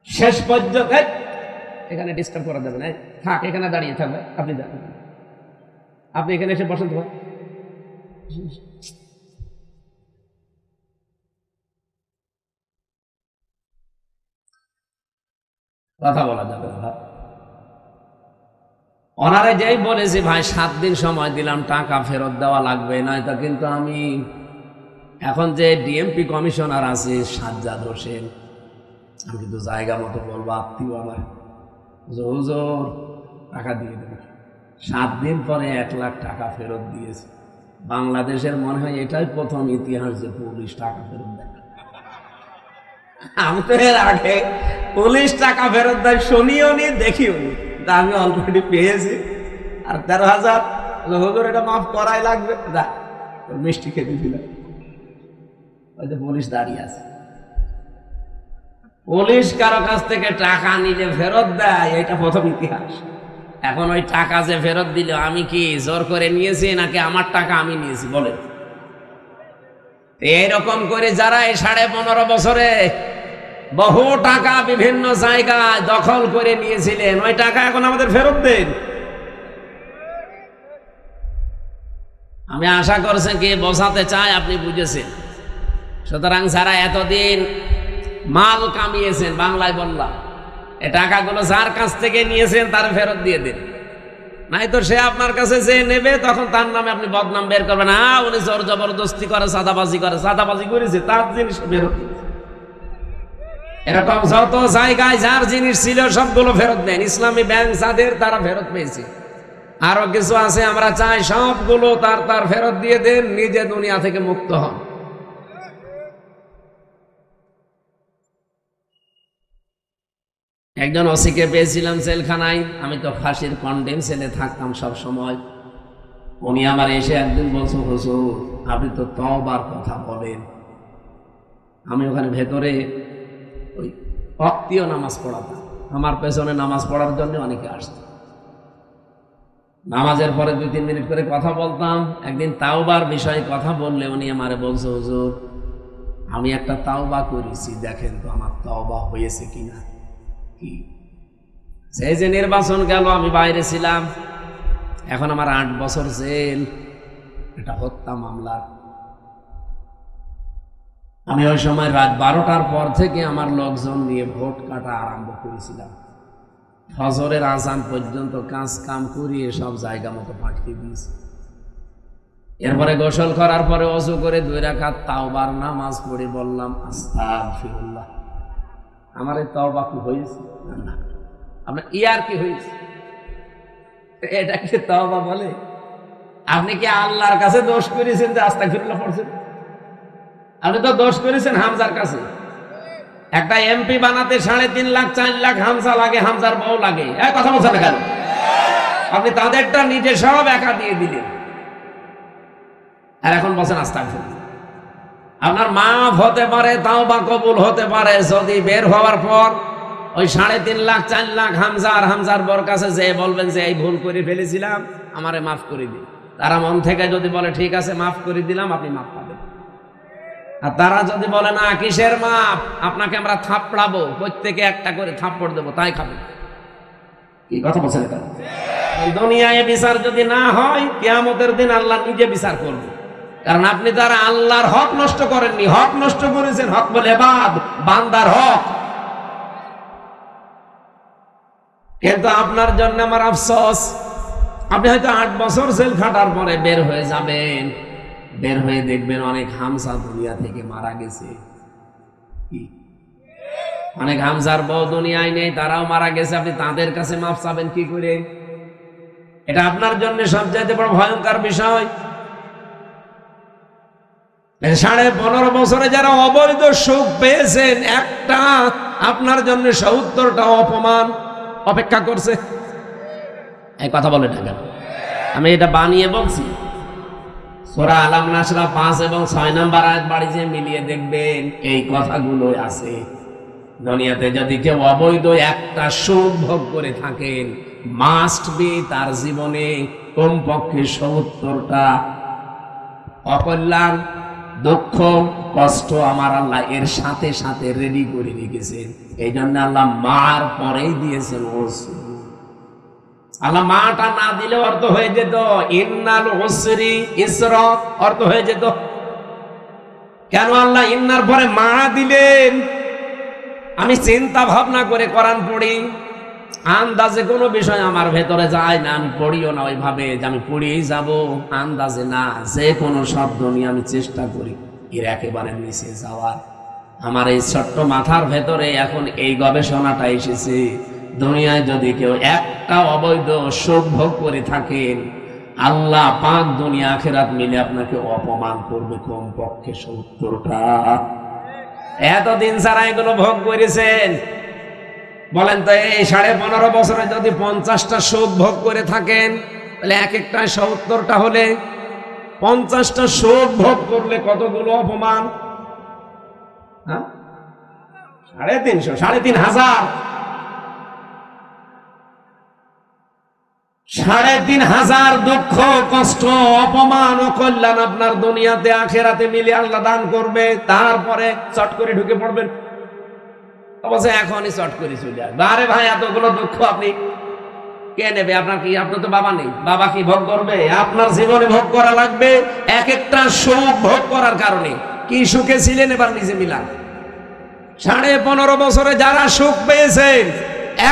শেষ পর্যন্ত এখানে ডিস্টার্ব করা যাবে না, থাক এখানে দাঁড়িয়ে থাকবে, আপনি যান, আপনি এখানে এসে বসেন। তো কথা বলা যাবে না। ওনারে যেই বলেছি ভাই 7 দিন সময় দিলাম, টাকা ফেরত দেওয়া লাগবে, নয়তো কিন্তু আমি এখন যে ডিএমপি কমিশনার আছে সাজ্জাদ হোসেন, আমি কিন্তু জায়গা মতো বলবো, আত্মীয় আমার, হুজুর টাকা দিয়ে দেবে। 7 দিন পরে 1 লাখ টাকা ফেরত দিয়েছে। বাংলাদেশের মনে হয় এটাই প্রথম ইতিহাস যে পুলিশ টাকা ফেরত দেয়। আমি তো এর আগে পুলিশ টাকা ফেরত দেয় শুনিও নি, দেখিও নি, আমি অলরেডি পেয়েছি। আর 13,000 হুজুর এটা মাফ করাই লাগবে, মিষ্টি খেতে দিলাম। ওই যে পুলিশ দাঁড়িয়ে আছে। পুলিশ কারো কাছ থেকে টাকা নিলে ফেরত দেয়, এটা প্রথম ইতিহাস। এখন ওই টাকা যে ফেরত দিল, আমি কি জোর করে নিয়েছি নাকি আমার টাকা আমি নিয়েছি? বলেন। এইরকম করে যারা এই 15.5 বছরে বহু টাকা বিভিন্ন জায়গায় দখল করে নিয়েছিলেন, ওই টাকা এখন আমাদের ফেরত দেন। আমি আশা করছি কি বোঝাতে চাই আপনি বুঝেছেন। সুতরাং যারা এতদিন মাল কামিয়েছেন, বাংলায় বললাম, এই টাকাগুলো যার কাছ থেকে নিয়েছেন তার ফেরত দিয়ে দিন। নাই তো সে আপনার কাছে যে নেবে তখন তার নামে আপনি বদনাম বের করবেন, উনি জোর জবরদস্তি করে, চাঁদাবাজি করেছে, তার জিনিস ফেরত। এরকম যত জায়গায় যার জিনিস ছিল সবগুলো ফেরত দেন। ইসলামী ব্যাংক যাদের, তারা ফেরত পেয়েছে। আরো কিছু আছে, আমরা চাই সবগুলো তার ফেরত দিয়ে দেন, নিজে দুনিয়া থেকে মুক্ত হন। একজন ওসিকে পেয়েছিলাম জেলখানায়, আমি তো ফাঁসির কন্ডেম সেলে থাকতাম সব সময়। উনি আমার এসে একদিন বলছো, হুজুর আপনি তো তওবার কথা বলেন। আমি ওখানে ভেতরে ওই ওয়াক্তীয় নামাজ পড়াতাম, আমার পেছনে নামাজ পড়ার জন্য অনেকে আসতো। নামাজের পরে 2-3 মিনিট করে কথা বলতাম। একদিন তাওবার বিষয়ে কথা বললে উনি আমারে বলছো, হুজুর আমি একটা তাওবা করেছি, দেখেন তো আমার তাওবা হয়েছে কিনা। কি সেই যে নির্বাচন গেল, আমি বাইরে ছিলাম, এখন আমার 8 বছর জেল, এটা হত্যা মামলা। আমি ওই সময় রাত 12টার পর থেকে আমার লোকজন নিয়ে ভোট কাটা আরম্ভ করেছিলাম। ফজরের আজান পর্যন্ত কাজ কাম করিয়ে সব জায়গা মতো পাঠিয়ে দিয়েছি। এরপরে গোসল করার পরে ওযু করে 2 রাকাত তাওবার নামাজ পড়ে বললাম, আস্তাগফিরুল্লাহ। আমার এই তওবা কি হয়েছে? না, আপনার ইয়ার কি হয়েছে? এটা কি তওবা বলে? আপনি কি আল্লাহর কাছে দোষ করেছেন যে আস্তাগফিরুল্লাহ পড়ছেন? আপনি তো দোষ করেছেন হামজার কাছে। একটা এমপি বানাতে 3.5 লাখ 4 লাখ হামজা লাগে, হামজার বউ লাগে। কথা বলছেন না কেন? আপনি তাদেরটা নিজে সব একা দিয়ে দিলেন, আর এখন বলছেন আস্তাগফিরুল্লাহ। আপনার মাফ হতে পারে, তাওবা কবুল হতে পারে যদি বের হওয়ার পর ওই 3.5 লাখ 4 লাখ হামজার বর কাছে যে বলবেন যে এই ভুল করে ফেলেছিলাম, আমারে মাফ করে দিন। তারা মন থেকে যদি বলে ঠিক আছে মাফ করে দিলাম, আপনি মাফ পাবেন। আর তারা যদি বলে না কিসের মাপ, আপনাকে আমরা থাপড়াবো, প্রত্যেকে একটা করে থাপ্পড় দেবো, তাই খাবেন। কি কথা বলছেন? দুনিয়ায় বিচার যদি না হয়, কিয়ামতের দিন আল্লাহ নিজে বিচার করবে। কারণ আপনি তারা আল্লাহর হক নষ্ট করেননি, হক নষ্ট করেছেন। হক বলে বান্দার হক। কিন্তু আপনার জন্য আমার আফসোস, আপনি হয়তো 8 বছর জেল খাটার পরে বের হয়ে যাবেন, বের হয়ে দেখবেন অনেক হামজা দুনিয়া থেকে মারা গেছে। অনেক হামজার বউ দুনিয়ায় নেই, তারাও মারা গেছে। আপনি তাদের কাছে মাফ চাবেন কি করে? এটা আপনার জন্য সবচাইতে বড় ভয়ঙ্কর বিষয়। 15.5 বছরে যারা অবৈধ সুখ পেয়েছেন, একটা আপনার জন্য 70টা অপমান অপেক্ষা করছে। এই কথা বলে না কেন? আমি এটা বানিয়ে বলছি। সূরা আলাম নাসরা 5 এবং 6 নম্বর আয়াত বাড়িতে মিলিয়ে দেখবেন এই কথাগুলো আছে। দুনিয়াতে যদি কেউ অবৈধ একটা সুখ ভোগ করে থাকেন, মাস্ট বি তার জীবনে কমপক্ষে 70টা অকল্যাণ, দুঃখ, কষ্ট আমার আল্লাহ এর সাথে সাথে রেডি করে রেখেছেন। এই জন্য আল্লাহ মার পরেই দিয়েছেন ওসি। আল্লাহ মাটা না দিলে অর্থ হয়ে যেত ইন্নাল উসরি ইসরা, অর্থ হয়ে যেত। কেন আল্লাহ ইন্নার পরে মা দিলেন? আমি চিন্তা ভাবনা করে কোরআন পড়ি, আন্দাজে কোনো বিষয় আমার ভেতরে যায় না, আমি পড়িও না ওইভাবে যে আমি পড়িয়েই যাব, আন্দাজে না। যে কোনো শব্দ নিয়ে আমি চেষ্টা করি এর একেবারে নিচে যাওয়ার। আমার এই ছোট্ট মাথার ভেতরে এখন এই গবেষণাটা এসেছে, দুনিয়ায় যদি কেউ একটা অবৈধ সুখ ভোগ করে থাকেন, আল্লাহ পাক দুনিয়া আখিরাত মিলে আপনাকে অপমান করবে কমপক্ষে 70টা। এতদিন যারা এগুলো ভোগ করেছেন, বলেন তো এই 15.5 বছরে যদি 50টা সুখ ভোগ করে থাকেন, তাহলে এক একটা 70টা হলে 50টা সুখ ভোগ করলে কতগুলো অপমান? 350, 3,500। ৩,৫০০ দুঃখ কষ্ট অপমান ও কল্যাণ আপনার দুনিয়াতে আখেরাতে মিলে আল্লাহ দান করবে, তারপরে চট করে ঢুকে পড়বেন। অবশ্য এখনই চট করে চলে আসবে। আরে ভাই, এতগুলো দুঃখ আপনি কে নেবে? আপনার কি, আপনার তো বাবা নেই, বাবা কি ভোগ করবে? আপনার জীবনে ভোগ করা লাগবে। এক একটা সুখ ভোগ করার কারণে কি সুখে ছিলেন এবার নিজে মিলান। 15.5 বছরে যারা সুখ পেয়েছেন,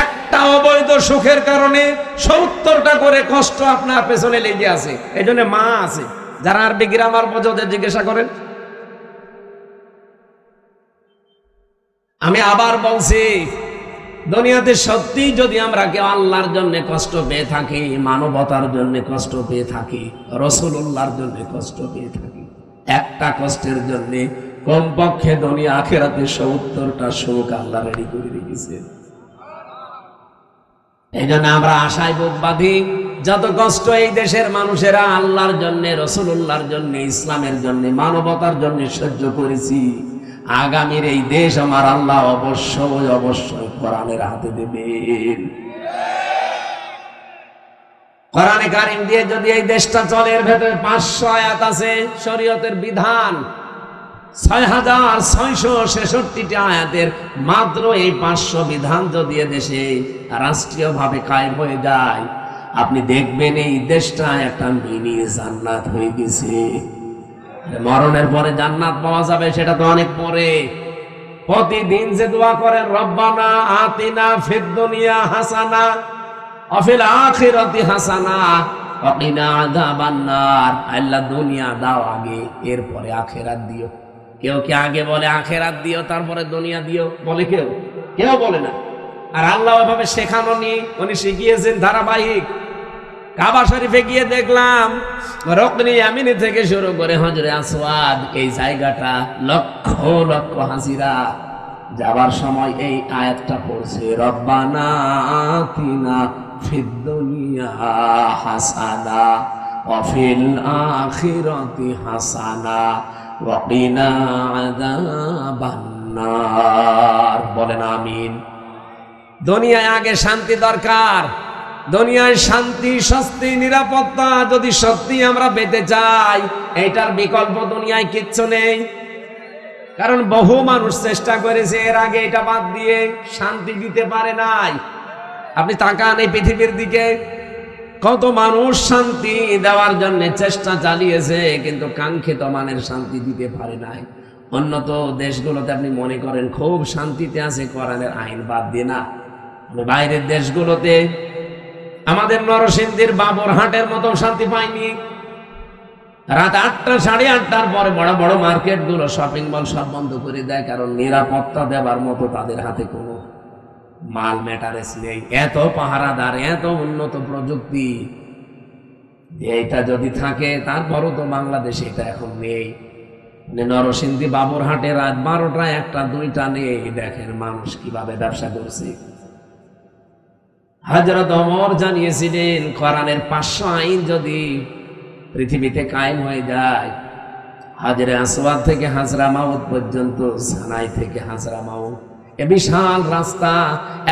একটা অবৈধ সুখের কারণে 70টা করে কষ্ট আপনার পেছনে লেগে আছে। এই জন্য মা আছে যারা আরবি গ্রামার বোঝে, ওদের জিজ্ঞাসা করেন। আমি আবার বলছি, দুনিয়াতে সত্যি যদি আমরা কেউ আল্লাহর জন্য কষ্ট পেয়ে থাকি, মানবতার জন্য কষ্ট পেয়ে থাকি, রাসূলুল্লাহর জন্য কষ্ট পেয়ে থাকি, একটা কষ্টের জন্য কমপক্ষে দুনিয়া আখিরাতে 70টা সুখ আল্লাহ রেডি করে রেখেছে। এই জন্য আমরা আশায় বুক বাঁধি, যত কষ্ট এই দেশের মানুষেরা আল্লাহর জন্য, রাসূলুল্লাহর জন্য, ইসলামের জন্য, মানবতার জন্য সহ্য করেছি, আগামীর এই দেশ আমার আল্লাহ অবশ্যই অবশ্যই কোরআনের হাতে দেবেন। কোরআনে কারীম দিয়ে যদি এই দেশটা চলে, এর ভেতরে 500 আয়াত আছে শরীয়তের বিধান, 6666টি আয়াতের মাত্র এই 500 বিধান যদি দেশে রাষ্ট্রীয়ভাবে কায়েম হয়ে যায়, আপনি দেখবেন এই দেশটা একটা মিনি জান্নাত হয়ে গেছে। মরণের পরে জান্নাত পাওয়া যাবে সেটা তো অনেক পরে। প্রতিদিন যে দোয়া করেন, রব্বানা আতিনা ফিদ দুনিয়া হাসানা ওয়া ফিল আখিরাতি হাসানা ওয়া কিনা আযাবান নার, আল্লাহ দুনিয়া দাও আগে, এরপরে আখিরাত দিও। কেউ কি আগে বলে আখিরাত দিও তারপরে দুনিয়া দিও? বলে কেউ? কেউ বলে না। আর আল্লাহ ওইভাবে শেখানো নি, উনি শিখিয়েছেন ধারাবাহিক। কাবা শরীফে গিয়ে দেখলাম রুকনে ইয়ামিনী থেকে শুরু করে হজরে আসওয়াদ, এই জায়গাটা লক্ষ লক্ষ হাজিরা যাবার সময় এই আয়াতটা পড়ছে, রব্বানা আতিনা ফিদ দুনিয়া হাসানা ওয়া ফিল আখিরাতি হাসানা ওয়া কিনা আযাবান নার। বলেন আমিন। দুনিয়ায় আগে শান্তি দরকার। দুনিয়ায় শান্তি, স্বস্তি, নিরাপত্তা যদি সত্যি আমরা পেতে চাই, এটার বিকল্প দুনিয়ায় কিচ্ছু নেই। কারণ বহু মানুষ চেষ্টা করেছে এর আগে, এটা বাদ দিয়ে শান্তি দিতে পারে নাই। আপনি তাকান এই পৃথিবীর দিকে, কত মানুষ শান্তি দেওয়ার জন্য চেষ্টা চালিয়েছে, কিন্তু কাঙ্ক্ষিত মানের শান্তি দিতে পারে নাই। উন্নত দেশগুলোতে আপনি মনে করেন খুব শান্তিতে আছে, কোরআনের আইন বাদ দিয়ে না। বাইরের দেশগুলোতে আমাদের নরসিংদীর বাবুরহাটের মতো শান্তি পাইনি। রাত 8টা, 8:30টার পরে বড় বড় মার্কেট গুলো, শপিং মল সব বন্ধ করে দেয়, কারণ নিরাপত্তা দেবার মতো তাদের হাতে কোনো মাল ম্যাটারেস নেই। এত পাহারাদার, এত উন্নত প্রযুক্তি, এইটা যদি থাকে, তারপরও তো বাংলাদেশে এটা এখন নেই। নরসিংদী বাবুরহাটে রাত 12টা, 1টা, 2টা নেই, দেখেন মানুষ কিভাবে ব্যবসা করছে। হযরত ওমর জানিয়েছিলেন, কোরআনের 500 আইন যদি পৃথিবীতে কায়েম হয়ে যায়, হাজরে আসওয়াদ থেকে হাজরা মাউত পর্যন্ত, সানাই থেকে হাজরা মাউত, এ বিশাল রাস্তা,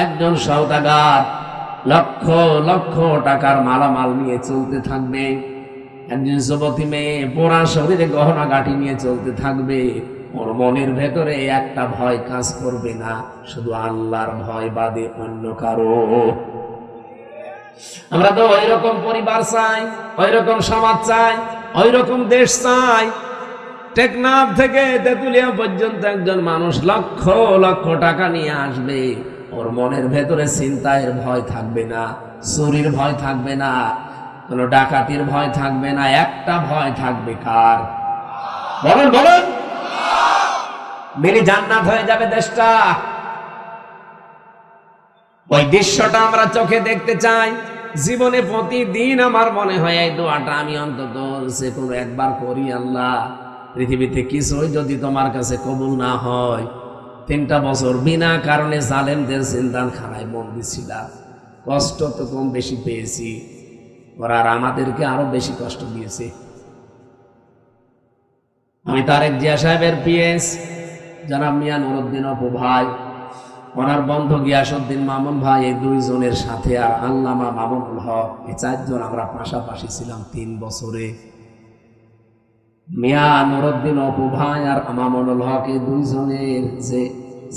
একজন সওদাগর লক্ষ লক্ষ টাকার মালামাল নিয়ে চলতে থাকবে, একজন যুবতী মেয়ে পোড়া শরীরে গহনা গাঁটি নিয়ে চলতে থাকবে, ওর মনের ভেতরে একটা ভয় কাজ করবে না, শুধু আল্লাহর ভয় বাদে অন্য কারো। আমরা তো ওই রকম পরিবার চাই, ওই রকম সমাজ চাই, ওই রকম দেশ চাই। টেকনাফ থেকে তেতুলিয়া পর্যন্ত একজন মানুষ লক্ষ লক্ষ টাকা নিয়ে আসবে, ওর মনের ভেতরে চিন্তার ভয় থাকবে না, চুরির ভয় থাকবে না, কোনো ডাকাতির ভয় থাকবে না, একটা ভয় থাকবে কার? বলেন বলেন। মিনি জান্নাত হয়ে যাবে দেশটা। ওই দৃশ্যটা আমরা চোখে দেখতে চাই। জীবনে প্রতিদিন আমার মনে হয় এই দোয়াটা আমি অন্তত যে কোনো একবার করি, আল্লাহ পৃথিবীতে কিছুই যদি তোমার কাছে কবুল না হয়, 3টা বছর বিনা কারণে জালেমদের জিন্দানখানায় বন্দী ছিলাম, কষ্ট তো কম বেশি পেয়েছি, ওরা আর আমাদেরকে আরো বেশি কষ্ট দিয়েছে। আমি তারেক জিয়া সাহেবের পিএস জনাব মিয়া নুরুদ্দিন অপু ভাই, ওনার বন্ধু গিয়াসউদ্দিন মামুন ভাই, এই দুইজনের সাথে আর আল্লামা মামুনুল হক, এই চারজন আমরা পাশাপাশি ছিলাম 3 বছরে। মিয়া নুরউদ্দিন অপু ভাই আর মামুনুল হক, এই দুইজনের যে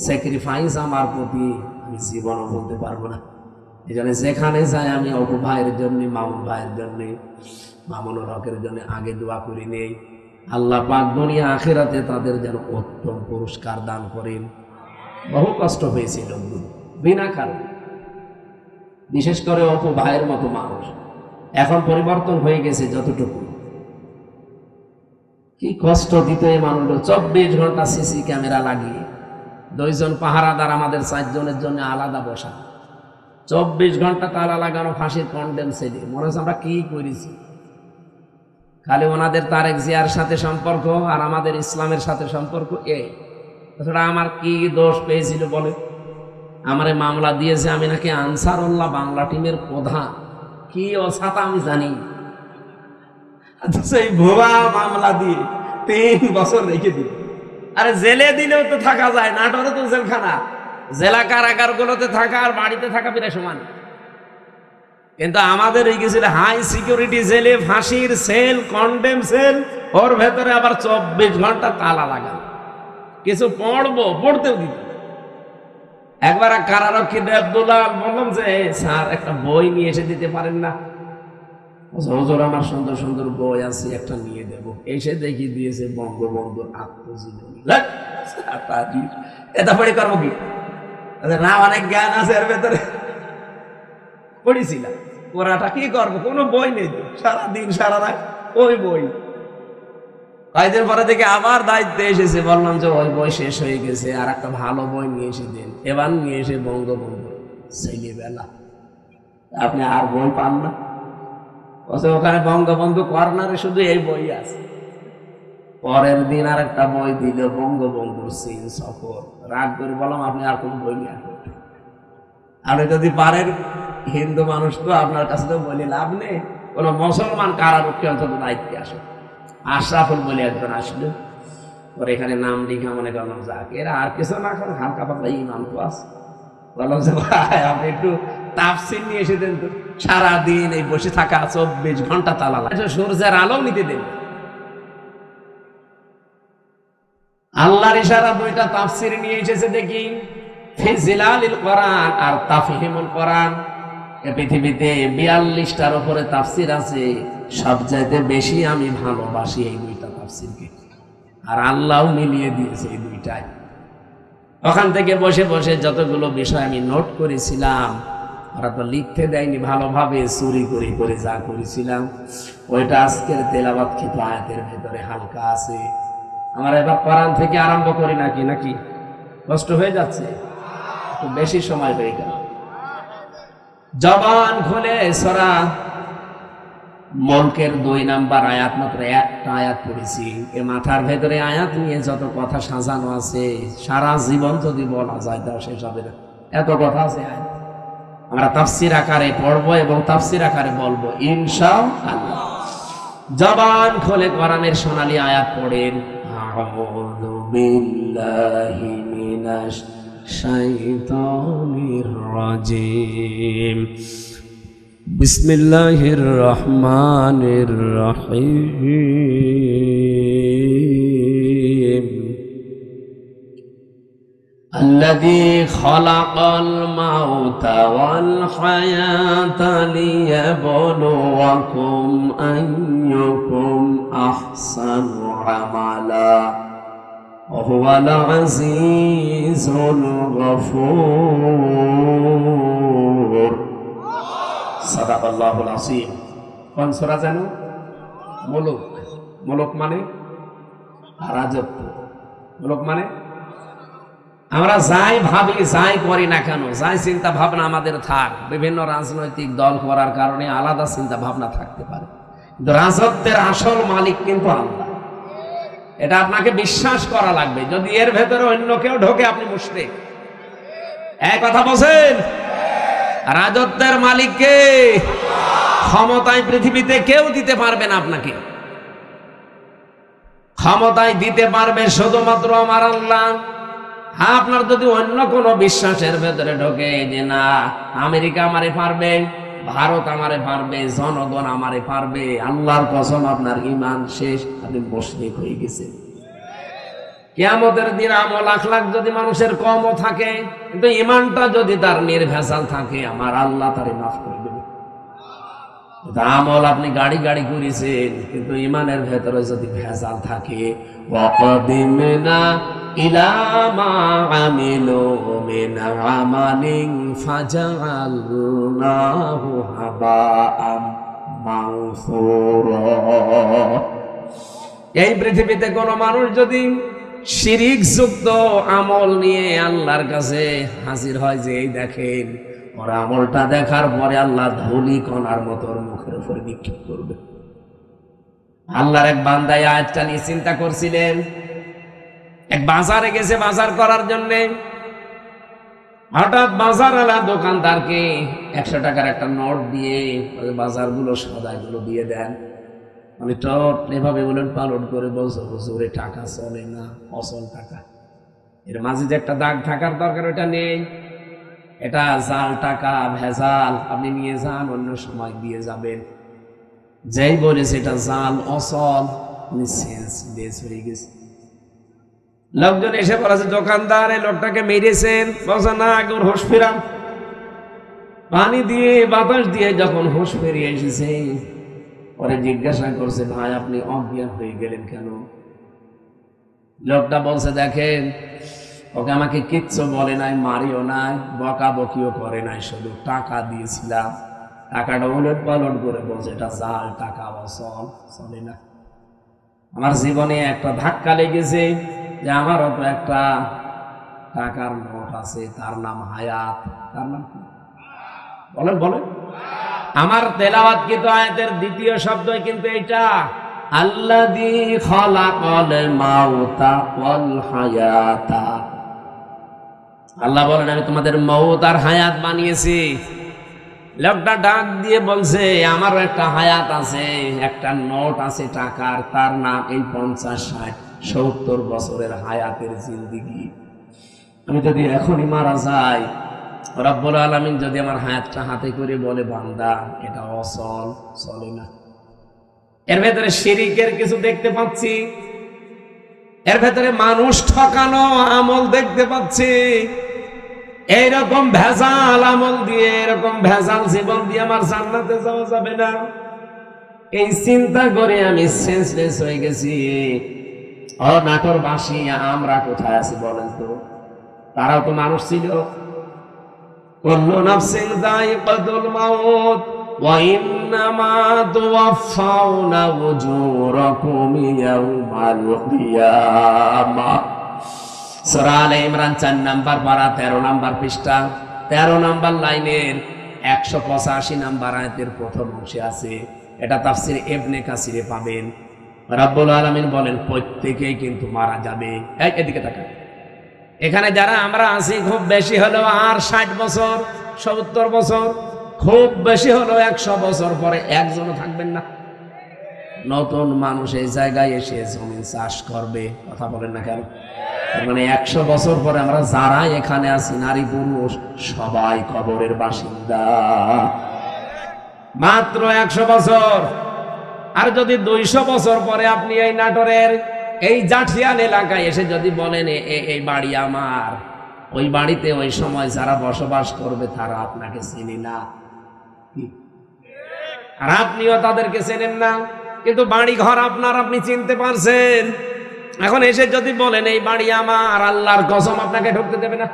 স্যাক্রিফাইস আমার প্রতি আমি জীবনও বলতে পারবো না। এই জন্য যেখানে যাই আমি অপু ভাইয়ের জন্য, মামুন ভাইয়ের জন্য, মামুনুল হকের জন্য আগে দোয়া করি নেই, আল্লাহ পাক দুনিয়া আখিরাতে তাদের যেন উত্তম পুরস্কার দান করেন। বহু কষ্ট পেয়েছে লোকগুলো বিনা কারণে, বিশেষ করে অপু ভাইয়ের মতো মানুষ। এখন পরিবর্তন হয়ে গেছে যতটুকু, কি কষ্ট দিত এই মানুষগুলো। 24 ঘন্টা সিসি ক্যামেরা লাগিয়ে, 2 জন পাহারাদার আমাদের 4 জনের জন্য আলাদা বসা, 24 ঘন্টা তালা লাগানো, ফাঁসির কন্ডেম সেলে। মনে হচ্ছে আমরা কি করেছি। খালি ওনাদের তারেক জিয়ার সাথে সম্পর্ক আর আমাদের ইসলামের সাথে সম্পর্ক এই। তাছাড়া আমার কি দোষ পেয়েছিল বলে? আমারে মামলা দিয়েছে, আমি নাকি আনসারুল্লাহ বাংলা টিমের প্রধান, কি অসাতা আমি জানি। সেই ভুয়া মামলা দিয়ে 3 বছর রেখে দিল। আরে জেলে দিলেও তো থাকা যায়, নাটোরে তো জেলখানা, জেলা কারাগার গুলোতে থাকা আর বাড়িতে থাকা প্রায় সমান। কিন্তু আমাদের এই গেছিল হাই সিকিউরিটি জেলে, ফাঁসির সেল, কন্ডেম সেল, ওর ভেতরে আবার 24 ঘন্টা তালা লাগানো। কিছু পড়তেও দিত। একবার কারারক্ষী আব্দুল্লাহ বললাম যে স্যার একটা বই নিয়ে এসে দিতে পারেন না? হুজুর আমার সুন্দর সুন্দর বই আছে, একটা নিয়ে দেবো। এসে দেখি দিয়েছে বঙ্গবন্ধুর আত্মজীবনী। এটা পড়ে করবো কি? না, অনেক জ্ঞান আছে এর ভেতরে, পড়েছিলাম। ওরাটা কি করবো, কোনো বই নেই তো, সারাদিন সারা রাত ওই বই। কয়েকদিন পরে থেকে আবার দায়িত্বে এসেছে, বললাম যে ওই বই শেষ হয়ে গেছে, আর একটা ভালো বই নিয়ে এসে দেন। এবার নিয়ে এসে বঙ্গবন্ধু ছেলেবেলা। আপনি আর বই পান না? ওখানে বঙ্গবন্ধু কর্নারে শুধু এই বই আছে। পরের দিন আর একটা বই দিল, বঙ্গবন্ধুর চীন সফর। রাগ করে বললাম আপনি আর কোন বই নিয়ে আসবেন? আপনি যদি পারেন, হিন্দু মানুষ তো, আপনার কাছে তো বলে লাভ নেই। কোন মুসলমান কারারক্ষী অন্তত দায়িত্বে আসে। আশরাফুল বলে একজন আসলো, ওর এখানে নাম লিখা, মনে করলাম যাক, এরা আর কিছু না করে হালকা পাতলা ইমাম তো আছে। বললাম যে ভাই আপনি একটু তাফসীর নিয়ে এসে দেন তো। সারাদিন এই বসে থাকা, 24 ঘন্টা তালা লাগা, সূর্যের আলো নিতে দেন। আল্লাহর ইশারা 2টা তাফসীর নিয়ে এসেছে দেখি, ফিজিলালিল কোরআন আর তাফহিমুল কোরআন। এই পৃথিবীতে 42টার উপরে তাফসীর আছে, সবচাইতে বেশি আমি ভালোবাসি এই 2টা তাফসীরকে, আর আল্লাহও মিলিয়ে দিয়েছে এই 2টায়। ওখান থেকে বসে বসে যতগুলো বিষয় আমি নোট করেছিলাম, ওরা তো লিখতে দেয়নি ভালোভাবে, চুরি করে করে যা করেছিলাম ওইটা আজকের তেলাওয়াতকৃত আয়াতের ভেতরে হালকা আছে। আমরা এবার কোরআন থেকে আরম্ভ করি নাকি কষ্ট হয়ে যাচ্ছে, একটু বেশি সময় হয়ে গেল। জবান খুলে সূরা মুলকের 2 নাম্বার আয়াত, মাত্র একটা আয়াত পড়েছি। এ মাথার ভেতরে আয়াত নিয়ে যত কথা সাজানো আছে, সারা জীবন যদি বলা যায় তাও শেষ হবে না, এত কথা আছে আয়াত। আমরা তাফসীর আকারে পড়বো এবং তাফসীর আকারে বলবো ইনশাআল্লাহ। জবান খুলে কোরআনের সোনালী আয়াত পড়েন। আউযু বিল্লাহি মিনাশ শাইতানির রাজিম। বিসমিল্লাহির রহমানির রহিম। الذي خلق الموت والحياة ليبلوكم أيكم أحسن عملا وهو العزيز الغفور صدق الله العظيم। কোন সূরা জানো? মুলুক। মুলুক মানে রাজত্ব, মুলুক মানে আমরা যাই ভাবি, যাই করি না কেন, যাই চিন্তা ভাবনা আমাদের থাক, বিভিন্ন রাজনৈতিক দল করার কারণে আলাদা চিন্তা ভাবনা থাকতে পারে, কিন্তু রাজত্বের আসল মালিক কিন্তু আল্লাহ। এটা আপনাকে বিশ্বাস করা লাগবে। যদি এর ভেতরে অন্য কেউ ঢোকে আপনি মুশরিক। এক কথা বলছেন, রাজত্বের মালিককে, ক্ষমতায় পৃথিবীতে কেউ দিতে পারবে না আপনাকে। ক্ষমতায় দিতে পারবে শুধুমাত্র আমার আল্লাহ। হ্যাঁ, আপনার যদি অন্য কোনো বিশ্বাসের ভেতরে ঢোকে যে না আমেরিকা আমারে পারবে, ভারত আমারে পারবে, জনগণ আমারে পারবে, আল্লাহর কসম আপনার ঈমান শেষ, আপনি মুশরিক হয়ে গেছেন। কিয়ামতের দিন আমল লাখ লাখ যদি মানুষের কমও থাকে, কিন্তু ঈমানটা যদি তার নির্ভেজাল থাকে, আমার আল্লাহ তারে মাফ করে দেবে। আমল আপনি গাড়ি গাড়ি করেছেন, কিন্তু ঈমানের ভেতরে যদি ভেজাল থাকে, ওয়াকাদিমনা ইলা মা আমিলু মিন আমালিন ফাজআলনাহু হাবাআম মানসুরা। এই পৃথিবীতে কোন মানুষ যদি শিরিক যুক্ত আমল নিয়ে আল্লাহর কাছে হাজির হয়, যে এই দেখেন ওর আমলটা দেখার পরে আল্লাহ ধুলি কণার মতো ওর মুখের উপরে নিক্ষেপ করবে। আল্লাহর এক বান্দা আয়াতটা নিয়ে চিন্তা করছিলেন। এক বাজারে গেছে বাজার করার জন্য, হঠাৎ বাজারওয়ালা দোকানদারকে 100 টাকার একটা নোট দিয়ে বাজারগুলো সদাইগুলো দিয়ে দেন। মানে টট এভাবে বলেন পালন করে বলছো হুজুরে টাকা চলে না, অচল টাকা। এর মাঝে যে একটা দাগ থাকার দরকার ওটা নেই, এটা জাল টাকা, ভেজাল, আপনি নিয়ে যান অন্য সময় দিয়ে যাবেন। যেই বলেছে এটা জাল অচল, সেন্সলেস হয়ে গেছে। লোকজন এসে বলেছে দোকানদার এই লোকটাকে মেরেছেন, বলছে না আগে ওর হোশ ফেরান। পানি দিয়ে বাতাস দিয়ে যখন হোশ ফিরিয়ে এসেছে, পরে জিজ্ঞাসা করছে ভাই আপনি অজ্ঞান হয়ে গেলেন কেন? লোকটা বলছে দেখেন ওকে আমাকে কিচ্ছু বলে নাই, মারিও নাই, বকাবকিও করে নাই, শুধু টাকা দিয়েছিলাম। টাকাটা উলট পালট করে বলছে এটা জাল টাকা, অচল, চলে না। আমার জীবনে একটা ধাক্কা লেগেছে যে আমারও তো একটা টাকার নোট আছে, তার নাম হায়াত। তার নাম কি বলেন বলেন? আমার তেলাওয়াত কিন্তু আয়াতের দ্বিতীয় শব্দই কিন্তু এটা, আল্লাযী খালাকাল মাউতা ওয়াল হায়াতা। আল্লাহ বলেন আমি তোমাদের মউত আর হায়াত বানিয়েছি। লোকটা ডাক দিয়ে বলছে আমারও একটা হায়াত আছে, একটা নোট আছে টাকার, তার নাম এই 50, 60, 70 বছরের হায়াতের জিন্দেগি। আমি যদি এখনই মারা যাই, রব্বুল আলামিন যদি আমার হায়াতটা হাতে করে বলে বান্দা এটা অচল, চলে না। এর ভেতরে শিরিকের কিছু দেখতে পাচ্ছি, এর ভেতরে মানুষ ঠকানো আমল দেখতে পাচ্ছি। এইরকম ভেজাল আমল দিয়ে, এরকম ভেজাল জীবন দিয়ে আমার জান্নাতে যাওয়া যাবে না। এই চিন্তা করে আমি সেন্সলেস হয়ে গেছি। ও নাটোরবাসী, আমরা কোথায় আছি বলেন তো? তারাও তো মানুষ ছিল। কুল্লু নাফসিন যায়িকাতুল মাউত ওয়া ইন্নামা তুওয়াফাউনা উজুরাকুম ইয়াওমাল কিয়ামাহ। সূরা আলে ইমরান 4 নাম্বার পারা 13 নাম্বার পৃষ্ঠা 13 নাম্বার লাইনের 185 নাম্বার আয়াতের প্রথম অংশে আছে। এটা তাফসীর ইবনে কাসিরে পাবেন। রব্বুল আলামিন বলেন প্রত্যেকেই কিন্তু মারা যাবে। এদিকে তাকান, এখানে যারা আমরা আছি খুব বেশি হলো আর 60 বছর, 70 বছর, খুব বেশি হলো 100 বছর পরে একজনও থাকবেন না। নতুন মানুষ এই জায়গায় এসে জমি চাষ করবে, কথা বলেন না কেন? মানে 100 বছর পরে আমরা যারা এখানে আছি নারী পুরুষ সবাই কবরের বাসিন্দা। মাত্র 100 বছর। আর যদি 200 বছর পরে আপনি এই নাটোরের এই জাঠিয়ান এলাকায় এসে যদি বলেন এই বাড়ি আমার, ওই বাড়িতে ওই সময় যারা বসবাস করবে তারা আপনাকে চেনে না, আর আপনিও তাদেরকে চেনেন না, কিন্তু বাড়ি ঘর আপনার, আপনি চিনতে পারছেন। এখন এসে যদি বলেন এই বাড়ি আমার, আল্লাহর কসম আপনাকে ঢুকতে দেবে না।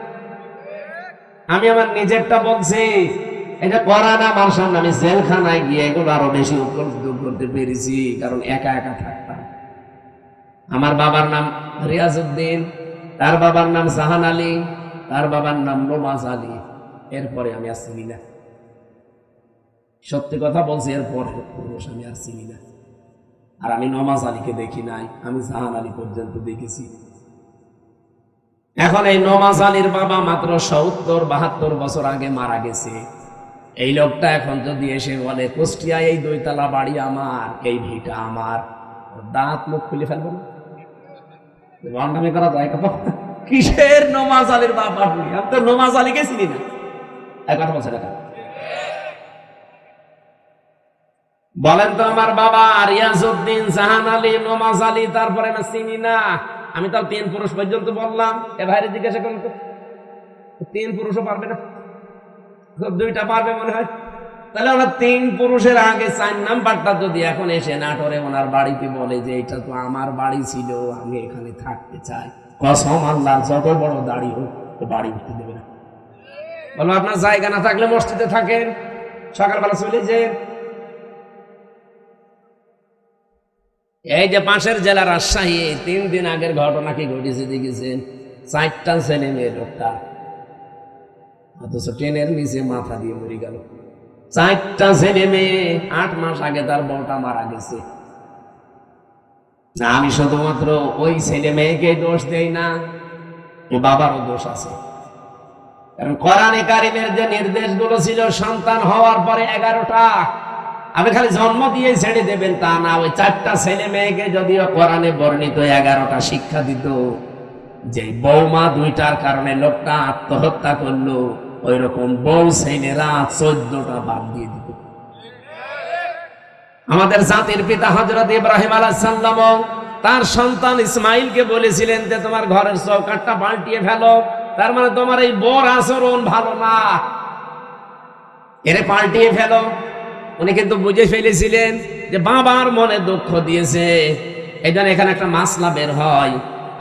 আমি আমার নিজেরটা বলছি, এটা করা না আমার সামনে, আমি জেলখানায় গিয়ে এগুলো আরো বেশি উপলব্ধি করতে পেরেছি, কারণ একা একা থাকতাম। আমার বাবার নাম রিয়াজউদ্দিন, তার বাবার নাম জাহান আলী, তার বাবার নাম নমাজ আলী। এরপরে আমি আর চিনি না, সত্যি কথা বলছি, এরপরে পুরুষ আমি আর চিনি না। আর আমি নমাজ আলীকে দেখি নাই, আমি জাহান আলী পর্যন্ত দেখেছি। এখন এই নমাজ আলীর বাবা মাত্র 70-72 বছর আগে মারা গেছে। এই লোকটা এখন যদি এসে বলে কুষ্টিয়ায় এই 2 তলা বাড়ি আমার, এই ভিটা আমার, দাঁত মুখ খুলে ফেলবো না? বন্ডামি করা যায়? কিসের নমাজ আলীর বাপ আপনি? আমি তো নমাজ আলীকে চিনি না। এক কথা বলছে না। বলেন তো আমার বাবা রিয়াজউদ্দিন, জাহান আলী, নমাজ আলী, তারপরে না চিনি না। আমি তো 3 পুরুষ পর্যন্ত বললাম। এ ভাইরে জিজ্ঞাসা করুন তো, 3 পুরুষও পারবে না? 2টা পারবে মনে হয়। তাহলে ওরা 3 পুরুষের আগে 4 নাম্বারটা যদি এখন এসে নাটোরে ওনার বাড়িতে বলে যে এটা তো আমার বাড়ি ছিল, আমি এখানে থাকতে চাই, কসম আল্লাহ যত বড় দাড়ি হোক বাড়ি উঠতে দেবে না। বলো আপনার জায়গা না থাকলে মসজিদে থাকেন, সকালবেলা চলে যে। এই যে পাশের জেলা রাজশাহী, 3 দিন আগের ঘটনা কি ঘটেছে দেখেছেন? 4টা ছেলে মেয়ে লোকটা, অথচ ট্রেনের নিচে মাথা দিয়ে মরে গেল। 4টা ছেলে মেয়ে, 8 মাস আগে তার বউটা মারা গেছে। না, আমি শুধুমাত্র ওই ছেলে মেয়েকে দোষ দেই না, ও বাবারও দোষ আছে। কারণ কোরআনে কারিমের যে নির্দেশগুলো ছিল সন্তান হওয়ার পরে 11টা, আমি খালি জন্ম দিয়ে ছেড়ে দেবেন তা না। ওই 4টা ছেলে মেয়েকে যদিও কোরআনে বর্ণিত 11টা শিক্ষা দিত, যে বৌমা 2টার কারণে লোকটা আত্মহত্যা করলো, ওই রকম বউ ছেলেরা 14টা বাদ দিয়ে দিত। আমাদের জাতির পিতা হযরত ইব্রাহিম আলাইহিস সালাম তার সন্তান ইসমাইলকে বলেছিলেন যে তোমার ঘরের চৌকাঠটা পাল্টিয়ে ফেলো, তার মানে তোমার এই বর আচরণ ভালো না, এরে পাল্টিয়ে ফেলো। উনি কিন্তু বুঝে ফেলেছিলেন যে বাবার মনে দুঃখ দিয়েছে। এই জন্য এখানে একটা মাসলা বের হয়,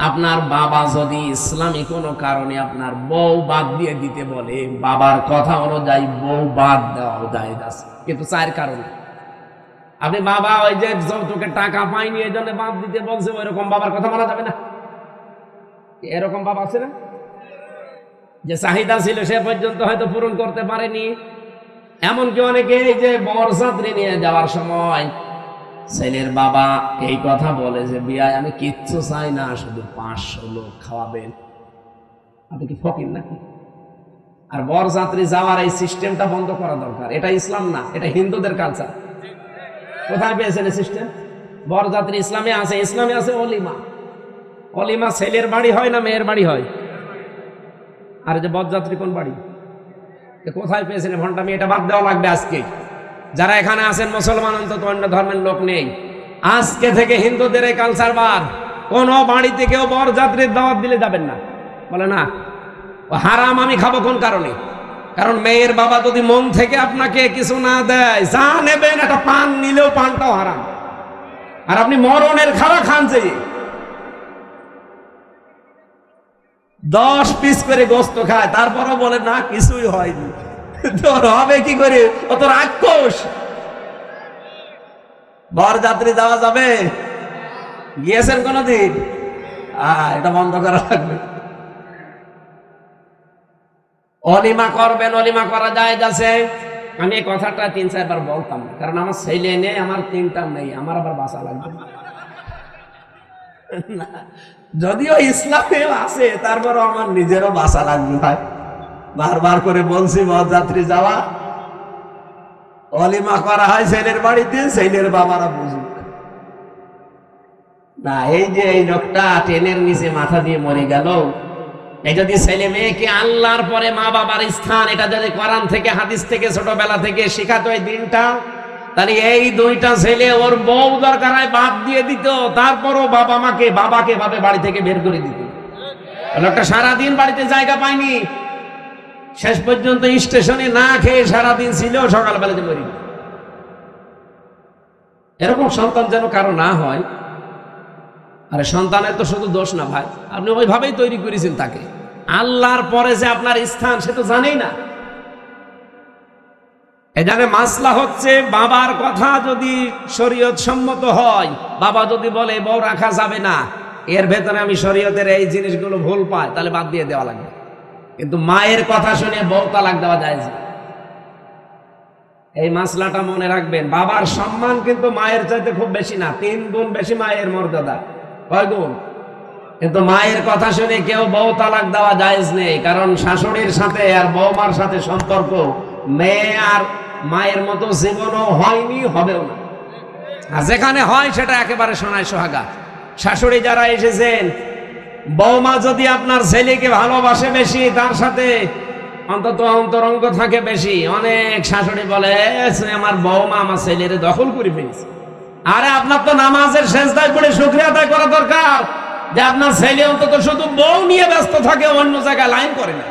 আপনার বাবা যদি ইসলামী কোনো কারণে আপনার বউ বাদ দিয়ে দিতে বলে, বাবার কথা অনুযায়ী বউ বাদ দেওয়া যায় আছে, কিন্তু 4 কারণে। আপনি বাবা ওই যে যৌতুকের টাকা পাইনি এই জন্য বাদ দিতে বলছে, ওই রকম বাবার কথা মানা যাবে না। এরকম বাবা আছে না, যে চাহিদা ছিল সে পর্যন্ত হয়তো পূরণ করতে পারেনি। এমনকি অনেকে এই যে বরযাত্রী নিয়ে যাওয়ার সময় ছেলের বাবা এই কথা বলে যে বিয়ায় আমি কিচ্ছু চাই না, শুধু 500 লোক খাওয়াবেন। আপনি কি ফকির নাকি? আর বরযাত্রী যাওয়ার এই সিস্টেমটা বন্ধ করা দরকার। এটা ইসলাম না, এটা হিন্দুদের কালচার। কোথায় পেয়েছেন এই সিস্টেম? বরযাত্রী ইসলামে আছে? ইসলামে আছে অলিমা। অলিমা ছেলের বাড়ি হয় না মেয়ের বাড়ি হয়? আর যে বরযাত্রী কোন বাড়ি? কোথায় পেয়েছেন ভণ্ডামি? এটা বাদ দেওয়া লাগবে আজকে। যারা এখানে আছেন মুসলমান, অন্তত অন্য ধর্মের লোক নেই, আজকে থেকে হিন্দুদের এই কালচার বাদ। কোন বাড়িতে কেউ বরযাত্রীর দাওয়াত দিলে যাবেন না। বলে না ও হারাম, আমি খাবো কোন কারণে? কারণ মেয়ের বাবা যদি মন থেকে আপনাকে কিছু না দেয়, যা নেবেন একটা পান নিলেও পানটাও হারাম। আর আপনি মরণের খাওয়া খান, যে 10 পিস করে গোস্ত খায়, তারপরও বলে না কিছুই হয়নি। তোর হবে কি করে? অত রাক্ষস। বরযাত্রী যাওয়া যাবে? গিয়েছেন কোনদিন? এটা বন্ধ করা লাগবে। অলিমা করবেন, অলিমা করা যায় যাচ্ছে। আমি এই কথাটা 3-4 বার বলতাম, কারণ আমার ছেলে নেই, আমার 3টা নেই, আমার আবার বাঁচা লাগবে। যদিও ইসলামে আছে, তারপরও আমার নিজেরও বাঁচা লাগবে ভাই। বারবার করে বলছি বরযাত্রী যাওয়া, অলিমা করা হয় ছেলের বাড়িতে, ছেলের বাবারা বুঝুক না। এই যে এই লোকটা ট্রেনের নিচে মাথা দিয়ে মরে গেল, এই যদি ছেলে মেয়েকে আল্লাহর পরে মা বাবার স্থান, এটা যদি কোরআন থেকে হাদিস থেকে ছোটবেলা থেকে শেখাতো এই দিনটা, তাহলে এই 2টা ছেলে ওর বউ দরকার হয় বাদ দিয়ে দিত, তারপরও বাবাকে ভাবে বাড়ি থেকে বের করে দিত। লোকটা সারাদিন বাড়িতে জায়গা পায়নি, শেষ পর্যন্ত স্টেশনে না খেয়ে সারাদিন ছিল, সকালবেলা যে মরি। এরকম সন্তান যেন কারো না হয়। আরে সন্তানের তো শুধু দোষ না ভাই, আপনি ওইভাবেই তৈরি করেছেন তাকে। আল্লাহর পরে যে আপনার স্থান সে তো জানেই না। এখানে মাসলা হচ্ছে, বাবার কথা যদি শরীয়ত সম্মত হয়, বাবা যদি বলে বউ রাখা যাবে না, এর ভেতরে আমি শরীয়তের এই জিনিসগুলো ভুল পাই, তাহলে বাদ দিয়ে দেওয়া লাগবে। কিন্তু মায়ের কথা শুনে বউ তালাক দেওয়া যায় না। এই মাসলাটা মনে রাখবেন। বাবার সম্মান কিন্তু মায়ের চাইতে খুব বেশি না, 3 গুণ বেশি মায়ের মর্যাদা। কয় গুণ? কিন্তু মায়ের কথা শুনে কেউ বউ তালাক দেওয়া জায়েজ নেই, কারণ শাশুড়ির সাথে আর বৌমার সাথে সম্পর্ক মেয়ে আর মায়ের মতো জীবনও হয়নি, হবেও না। আর যেখানে হয় সেটা একেবারে সোনায় সোহাগা। শাশুড়ি যারা এসেছেন বৌমা যদি আপনার ছেলেকে ভালোবাসে বেশি, তার সাথে অন্তত অন্তরঙ্গ থাকে বেশি, অনেক শাশুড়ি বলে আমার বৌমা আমার ছেলের দখল করে ফেলেছে। আরে আপনার তো নামাজের সেজদায় পড়ে শুকরিয়া আদায় করা দরকার যে আপনার ছেলে অন্তত শুধু বউ নিয়ে ব্যস্ত থাকে, অন্য জায়গায় লাইন করে না।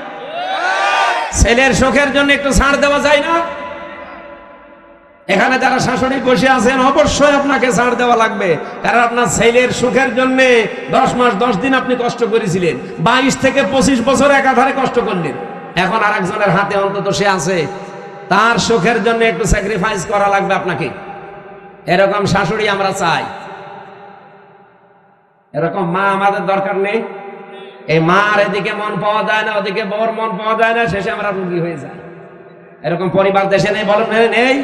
ছেলের সুখের জন্য একটু ছাড় দেওয়া যায় না? এখানে যারা শাশুড়ি বসে আছেন অবশ্যই আপনাকে ছাড় দেওয়া লাগবে, কারণ আপনার ছেলের সুখের জন্য 10 মাস 10 দিন আপনি কষ্ট করেছিলেন, 22 থেকে 25 বছর একাধারে কষ্ট করলেন। এখন আরেকজনের হাতে অন্তত সে আছে, তার সুখের জন্য একটু স্যাক্রিফাইস করা লাগবে আপনাকে। এরকম শাশুড়ি আমরা চাই। এরকম মা আমাদের দরকার নেই। এই মার এদিকে মন পাওয়া যায় না, ওদিকে বউর মন পাওয়া যায় না, শেষে আমরা রুগী হয়ে যাই। এরকম পরিবার দেশে নেই? বলেন নেই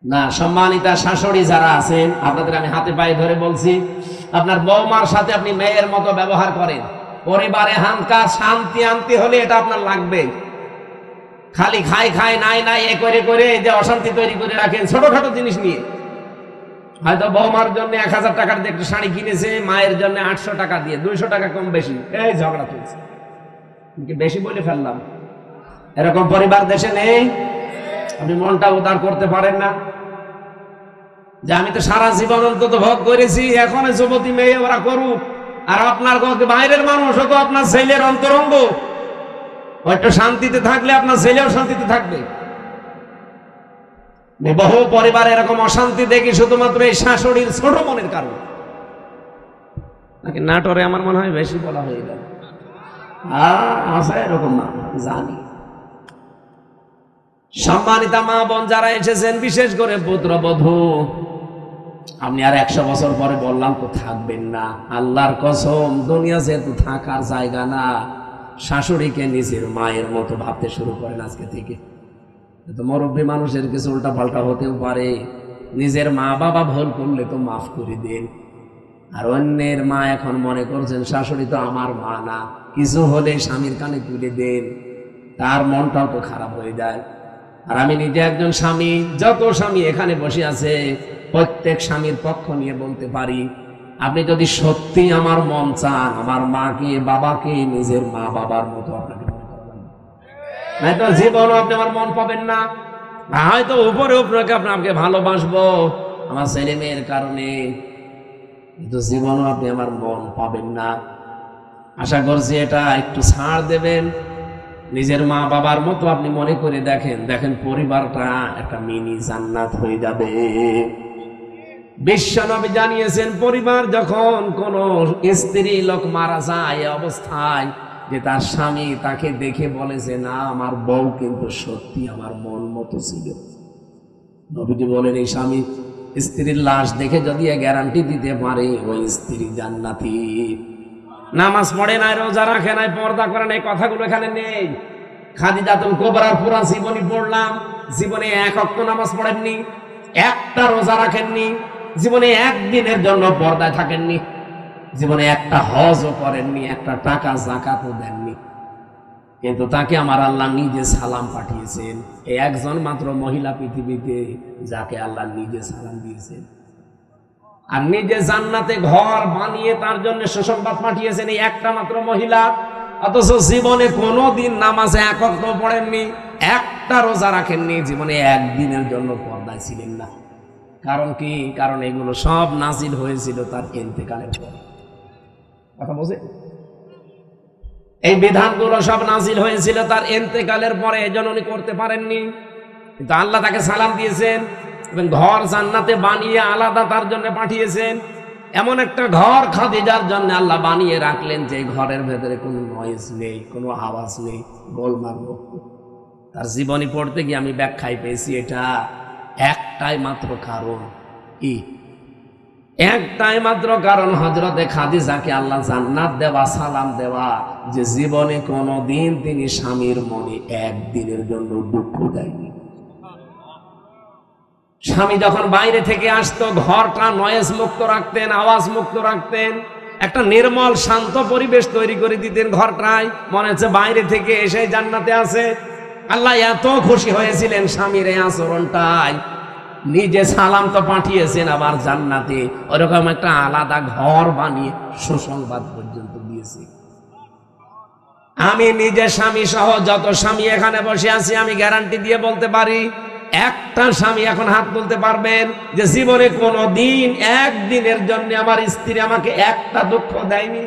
না? সম্মানিতা শাশুড়ি যারা আছেন, আপনাদের আমি হাতে পায়ে ধরে বলছি, আপনার বৌমার সাথে আপনি মেয়ের মতো ব্যবহার করেন। পরিবারে হামকা শান্তি আনতে হলে এটা আপনার লাগবে। খালি খাই খাই নাই নাই এ করে করে যে অশান্তি তৈরি করে রাখেন ছোটখাটো জিনিস নিয়ে। হয়তো বৌমার জন্য 1000 টাকার দিয়ে একটা শাড়ি কিনেছে, মায়ের জন্য 800 টাকা দিয়ে, 200 টাকা কম বেশি, এই ঝগড়া চলছে। বেশি বলে ফেললাম। এরকম পরিবার দেশে নেই? আপনি মনটা উদার করতে পারেন না যে আমি তো সারা জীবন অন্তত ভোগ করেছি, এখন যুবতী মেয়ে ওরা করুক। আর আপনার বাইরের মানুষ তো আপনার ছেলের অন্তরঙ্গ, একটু শান্তিতে থাকলে আপনার ছেলেও শান্তিতে থাকবে। বহু পরিবারে এরকম অশান্তি দেখি শুধুমাত্র এই শাশুড়ির ছোট মনের কারণে। নাকি নাটোরে আমার মনে হয় বেশি বলা হয়ে গেল। আছে এরকম না, জানি। সম্মানিতা মা বোন যারা এসেছেন, বিশেষ করে পুত্রবধূ, আপনি আর 100 বছর পরে বললাম তো থাকবেন না। আল্লাহর কসম, দুনিয়া যেহেতু থাকার জায়গা না, শাশুড়িকে নিজের মায়ের মতো ভাবতে শুরু করেন আজকে থেকে। তো মুরব্বী মানুষের কিছু উল্টা পাল্টা হতেও পারে, নিজের মা বাবা ভুল করলে তো মাফ করে দেন। আর অন্যের মা এখন মনে করছেন শাশুড়ি তো আমার মা না, কিছু হলে স্বামীর কানে তুলে দেন, তার মনটাও তো খারাপ হয়ে যায়। আর আমি নিজে একজন স্বামী, যত স্বামী এখানে বসে আছে প্রত্যেক স্বামীর পক্ষ নিয়ে বলতে পারি, আপনি যদি সত্যি আমার মন চান, আমার মাকে বাবাকে নিজের মা বাবার মতো আপনাকে মনে করবেন, নয়তো জীবনও আপনি আমার মন পাবেন না। হয়তো উপরে উপরে আপনাকে ভালোবাসবো আমার ছেলে মেয়ের কারণে, কিন্তু জীবনও আপনি আমার মন পাবেন না। আশা করছি এটা একটু ছাড় দেবেন, নিজের মা বাবার মতো আপনি মনে করে দেখেন, দেখেন পরিবারটা একটা মিনি জান্নাত হয়ে যাবে। বিশ্বনবী জানিয়েছেন, পরিবার যখন কোন স্ত্রী লোক মারা যায় অবস্থায়, যে তার স্বামী তাকে দেখে বলেছে না আমার বউ কিন্তু সত্যি আমার মন মতো ছিল, নবীজি বলেন এই স্বামী স্ত্রীর লাশ দেখে যদি গ্যারান্টি দিতে পারে ওই স্ত্রী জান্নাতি। নামাজ পড়ে নাই, রোজা রাখে নাই, পর্দা করে নাই, কথাগুলো এখানে নেই। খাদিজাতুল কুবরার পুরা জীবনী পড়লাম, জীবনে 1 ওয়াক্ত নামাজ পড়েননি, একটা রোজা রাখেননি, জীবনে একদিনের জন্য পর্দায় থাকেননি, জীবনে একটা হজও করেননি, একটা টাকা যাকাতও দেননি, কিন্তু তাকে আমার আল্লাহ নিজে সালাম পাঠিয়েছেন। এই একজন মাত্র মহিলা পৃথিবীতে যাকে আল্লাহ নিজে সালাম দিয়েছেন। আর নিজে জান্নাতে ঘর বানিয়ে তার জন্য সুসংবাদ পাঠিয়েছেন এই একটা মাত্র মহিলা। অথচ জীবনে কোনোদিন নামাজে 1 ওয়াক্ত পড়েননি, একটা রোজা রাখেননি, জীবনে একদিনের জন্য পর্দায় ছিলেন না। কারণ কি? কারণ এগুলো সব নাজিল হয়েছিল তার ইন্তেকালের পর। কথা বুঝে? এই বিধানগুলো সব নাজিল হয়েছিল তার ইন্তেকালের পরে, এজন্য উনি করতে পারেননি। কিন্তু আল্লাহ তাকে সালাম দিয়েছেন এবং ঘর জান্নাতে বানিয়ে আলাদা তার জন্য পাঠিয়েছেন। এমন একটা ঘর খাদিজার জন্য আল্লাহ বানিয়ে রাখলেন যে ঘরের ভেতরে কোনো নয়েজ নেই, কোনো আওয়াজ নেই, গোলমাল মুক্ত। তার জীবনী পড়তে গিয়ে আমি ব্যাখ্যায় পেয়েছি এটা একটাই মাত্র কারণ। কি? একটাই মাত্র কারণ, হযরতে খাদিজাকে আল্লাহ জান্নাত দেওয়া, সালাম দেওয়া, যে জীবনে কোনোদিন তিনি স্বামীর মনে একদিনের জন্য দুঃখ দেয়নি। স্বামী যখন বাইরে থেকে আসতো ঘরটা নয়েজ মুক্ত রাখতেন, আওয়াজ মুক্ত রাখতেন, একটা নির্মল শান্ত পরিবেশ তৈরি করে দিতেন ঘরটায়, মনে হচ্ছে বাইরে থেকে এসে জান্নাতে আছে। আল্লাহ এত খুশি হয়েছিলেন স্বামীর এই আচরণটাই, নিজে সালাম তো পাঠিয়েছেন, আবার জান্নাতে ওরকম একটা আলাদা ঘর বানিয়ে সুসংবাদ পর্যন্ত দিয়েছে। আমি নিজে স্বামী সহ যত স্বামী এখানে বসে আছি, আমি গ্যারান্টি দিয়ে বলতে পারি, একটা স্বামী এখন হাত তুলতে পারবেন যে জীবনে কোনো দিন একদিনের জন্য আমার স্ত্রী আমাকে একটা দুঃখ দেয়নি?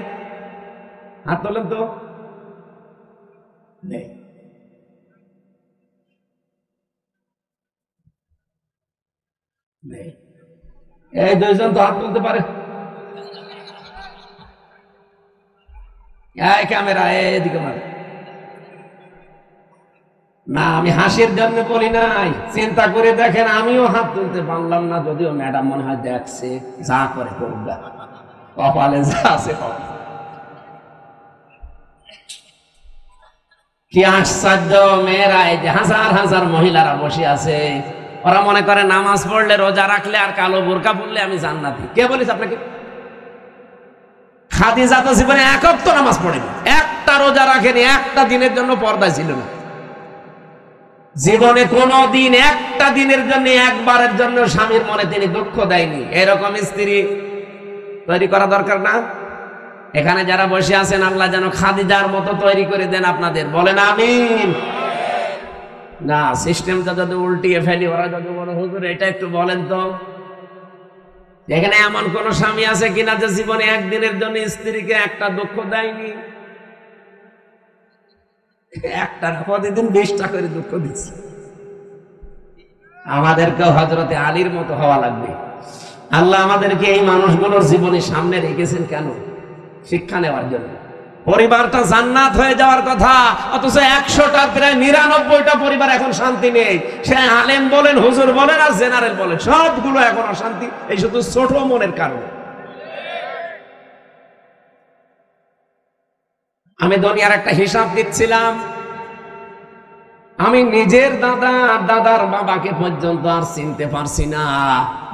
হাত তোলেন তো। নেই। এই দুইজন তো হাত তুলতে পারে। ক্যামেরা এদিকে মারে না, আমি হাসির জন্য বলি নাই, চিন্তা করে দেখেন আমিও হাত তুলতে পারলাম না, যদিও ম্যাডাম মনে হয় দেখছে, যা করে করবে, কপালে যা আছে। কি আশ্চর্য মেয়েরা, এই যে হাজার হাজার মহিলারা বসে আছে, ওরা মনে করে নামাজ পড়লে, রোজা রাখলে আর কালো বোরকা পড়লে আমি জান্নাতি। কে বলিস আপনাকে? খাদিজা তো জীবনে এক ওয়াক্ত নামাজ পড়েনি, একটা রোজা রাখেনি, একটা দিনের জন্য পর্দা ছিল না, জীবনে কোনো দিন একটা দিনের জন্য, একবারের জন্য স্বামীর মনে তিনি দুঃখ দেয়নি। এরকম স্ত্রী তৈরি করা দরকার না? এখানে যারা বসে আছেন, আল্লাহ যেন খাদিজার মতো তৈরি করে দেন আপনাদের, বলেন আমিন। না, সিস্টেমটা যদি উল্টিয়ে ফেলি, ওরা যদি বলে হুজুর এটা একটু বলেন তো, এখানে এমন কোন স্বামী আছে কিনা যে জীবনে একদিনের জন্য স্ত্রীকে একটা দুঃখ দেয়নি? একটা প্রতিদিন 20টা করে দুঃখ দিচ্ছে। আমাদেরকেও হযরতে আলীর মতো হওয়া লাগবে। আল্লাহ আমাদেরকে এই মানুষগুলোর জীবনের সামনে রেখেছেন কেন? শিক্ষা নেওয়ার জন্য। পরিবারটা জান্নাত হয়ে যাওয়ার কথা, অথচ 100টার প্রায় 99টা পরিবার এখন শান্তি নেই। সে আলেম বলেন, হুজুর বলেন আর জেনারেল বলেন, সবগুলো এখন অশান্তি, এই শুধু ছোট মনের কারণে। আমি দুনিয়ার একটা হিসাব দিচ্ছিলাম, আমি নিজের দাদার বাবাকে পর্যন্ত আর চিনতে পারছি না।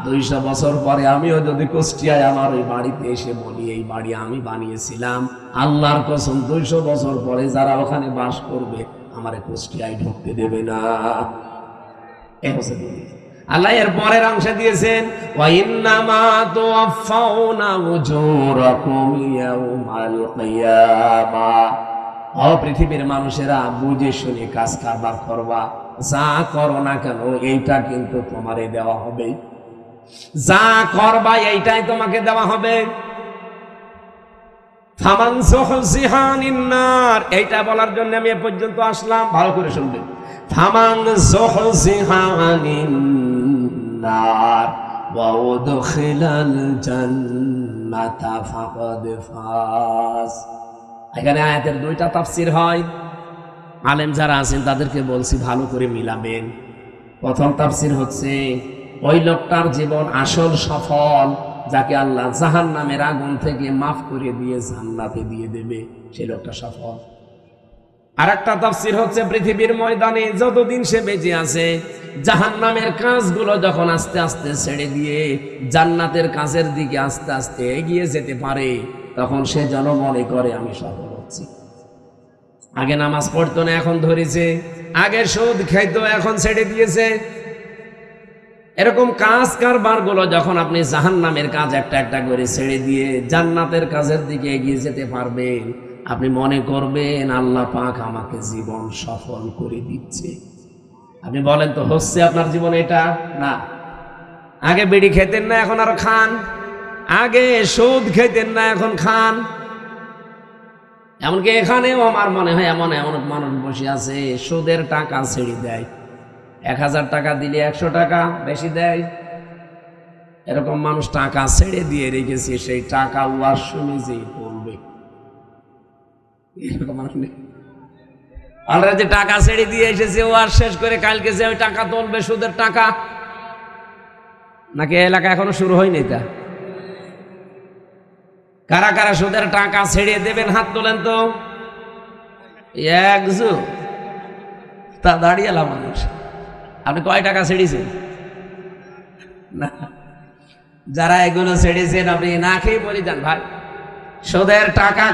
200 বছর পরে আমিও যদি কুষ্টিয়ায় আমার ওই বাড়িতে এসে বলি এই বাড়ি আমি বানিয়েছিলাম, আল্লাহর কসম 200 বছর পরে যারা ওখানে বাস করবে আমারে কুষ্টিয়ায় ঢুকতে দেবে না। আল্লাহ এর পরের অংশে দিয়েছেন, ওয়া ইন্নামা তুওয়াফাউনা উজুরাকুম ইয়াউমাল কিয়ামাহ। ও পৃথিবীর মানুষেরা, বুঝে শুনে কাজ কারবার করবা, যা করো না কেন এইটা কিন্তু তোমারে দেওয়া হবে, যা করবা এইটাই তোমাকে দেওয়া হবে। ফামান যুহজিহা আনিন নার, এইটা বলার জন্য আমি এ পর্যন্ত আসলাম, ভালো করে শুনবেন। ফামান যুহজিহা আনিন নার ওয়া উদখিলাল জান্নাতা ফাকাদ ফাজ। এখানে আয়াতের 2টা তাফসীর হয়। আলেম যারা আছেন তাদেরকে বলছি ভালো করে মিলাবেন। প্রথম তাফসীর হচ্ছে, ওই লোকটার জীবন আসল সফল, যাকে আল্লাহ জাহান্নামের আগুন থেকে মাফ করে দিয়ে জান্নাতে দিয়ে দেবে, সেই লোকটা সফল। আর একটা তাফসীর হচ্ছে, পৃথিবীর ময়দানে যতদিন সে বেঁচে আছে, জাহান্নামের কাজগুলো যখন আস্তে আস্তে ছেড়ে দিয়ে জান্নাতের কাজের দিকে আস্তে আস্তে এগিয়ে যেতে পারে, তখন সে যেন মনে করে আমি সফল হচ্ছি। আগে নামাজ পড়তো না, এখন ধরেছে, আগে সুদ খাইতো, এখন ছেড়ে দিয়েছে। এরকম কাজ কারবার গুলো যখন আপনি জাহান্নামের কাজ একটা একটা করে ছেড়ে দিয়ে জান্নাতের কাজের দিকে এগিয়ে যেতে পারবেন, আপনি মনে করবেন আল্লাহ পাক আমাকে জীবন সফল করে দিচ্ছে। আপনি বলেন তো, হচ্ছে আপনার জীবনে এটা? না। আগে বিড়ি খেতেন না, এখন আর খান। আগে সুদ খেতেন না, এখন খান। এমনকি এখানেও আমার মনে হয় এমন এমন মানুষ বসে আছে, সুদের টাকা ছেড়ে দেয়, 1000 টাকা দিলে 100 টাকা বেশি দেয়। এরকম মানুষ টাকা ছেড়ে দিয়ে রেখেছে, সেই টাকা ওয়াজ শুনে যে বলবে, এরকম মানুষ নেই। অলরেডি টাকা ছেড়ে দিয়ে এসেছে, ওয়াজ শেষ করে কালকে যে ওই টাকা তুলবে সুদের টাকা, নাকি এলাকা এখনো শুরু হয়নি? তা কারা কারা সুদের টাকা ছেড়ে দেবেন হাত তোলেন তো। একজন তা দাঁড়িয়েলা মানুষ। আপনি কয় টাকা ছেড়েছেন? না, যারা এগুলো ছেড়েছেন আপনি না খেয়ে বলে যান ভাই, সুদের টাকা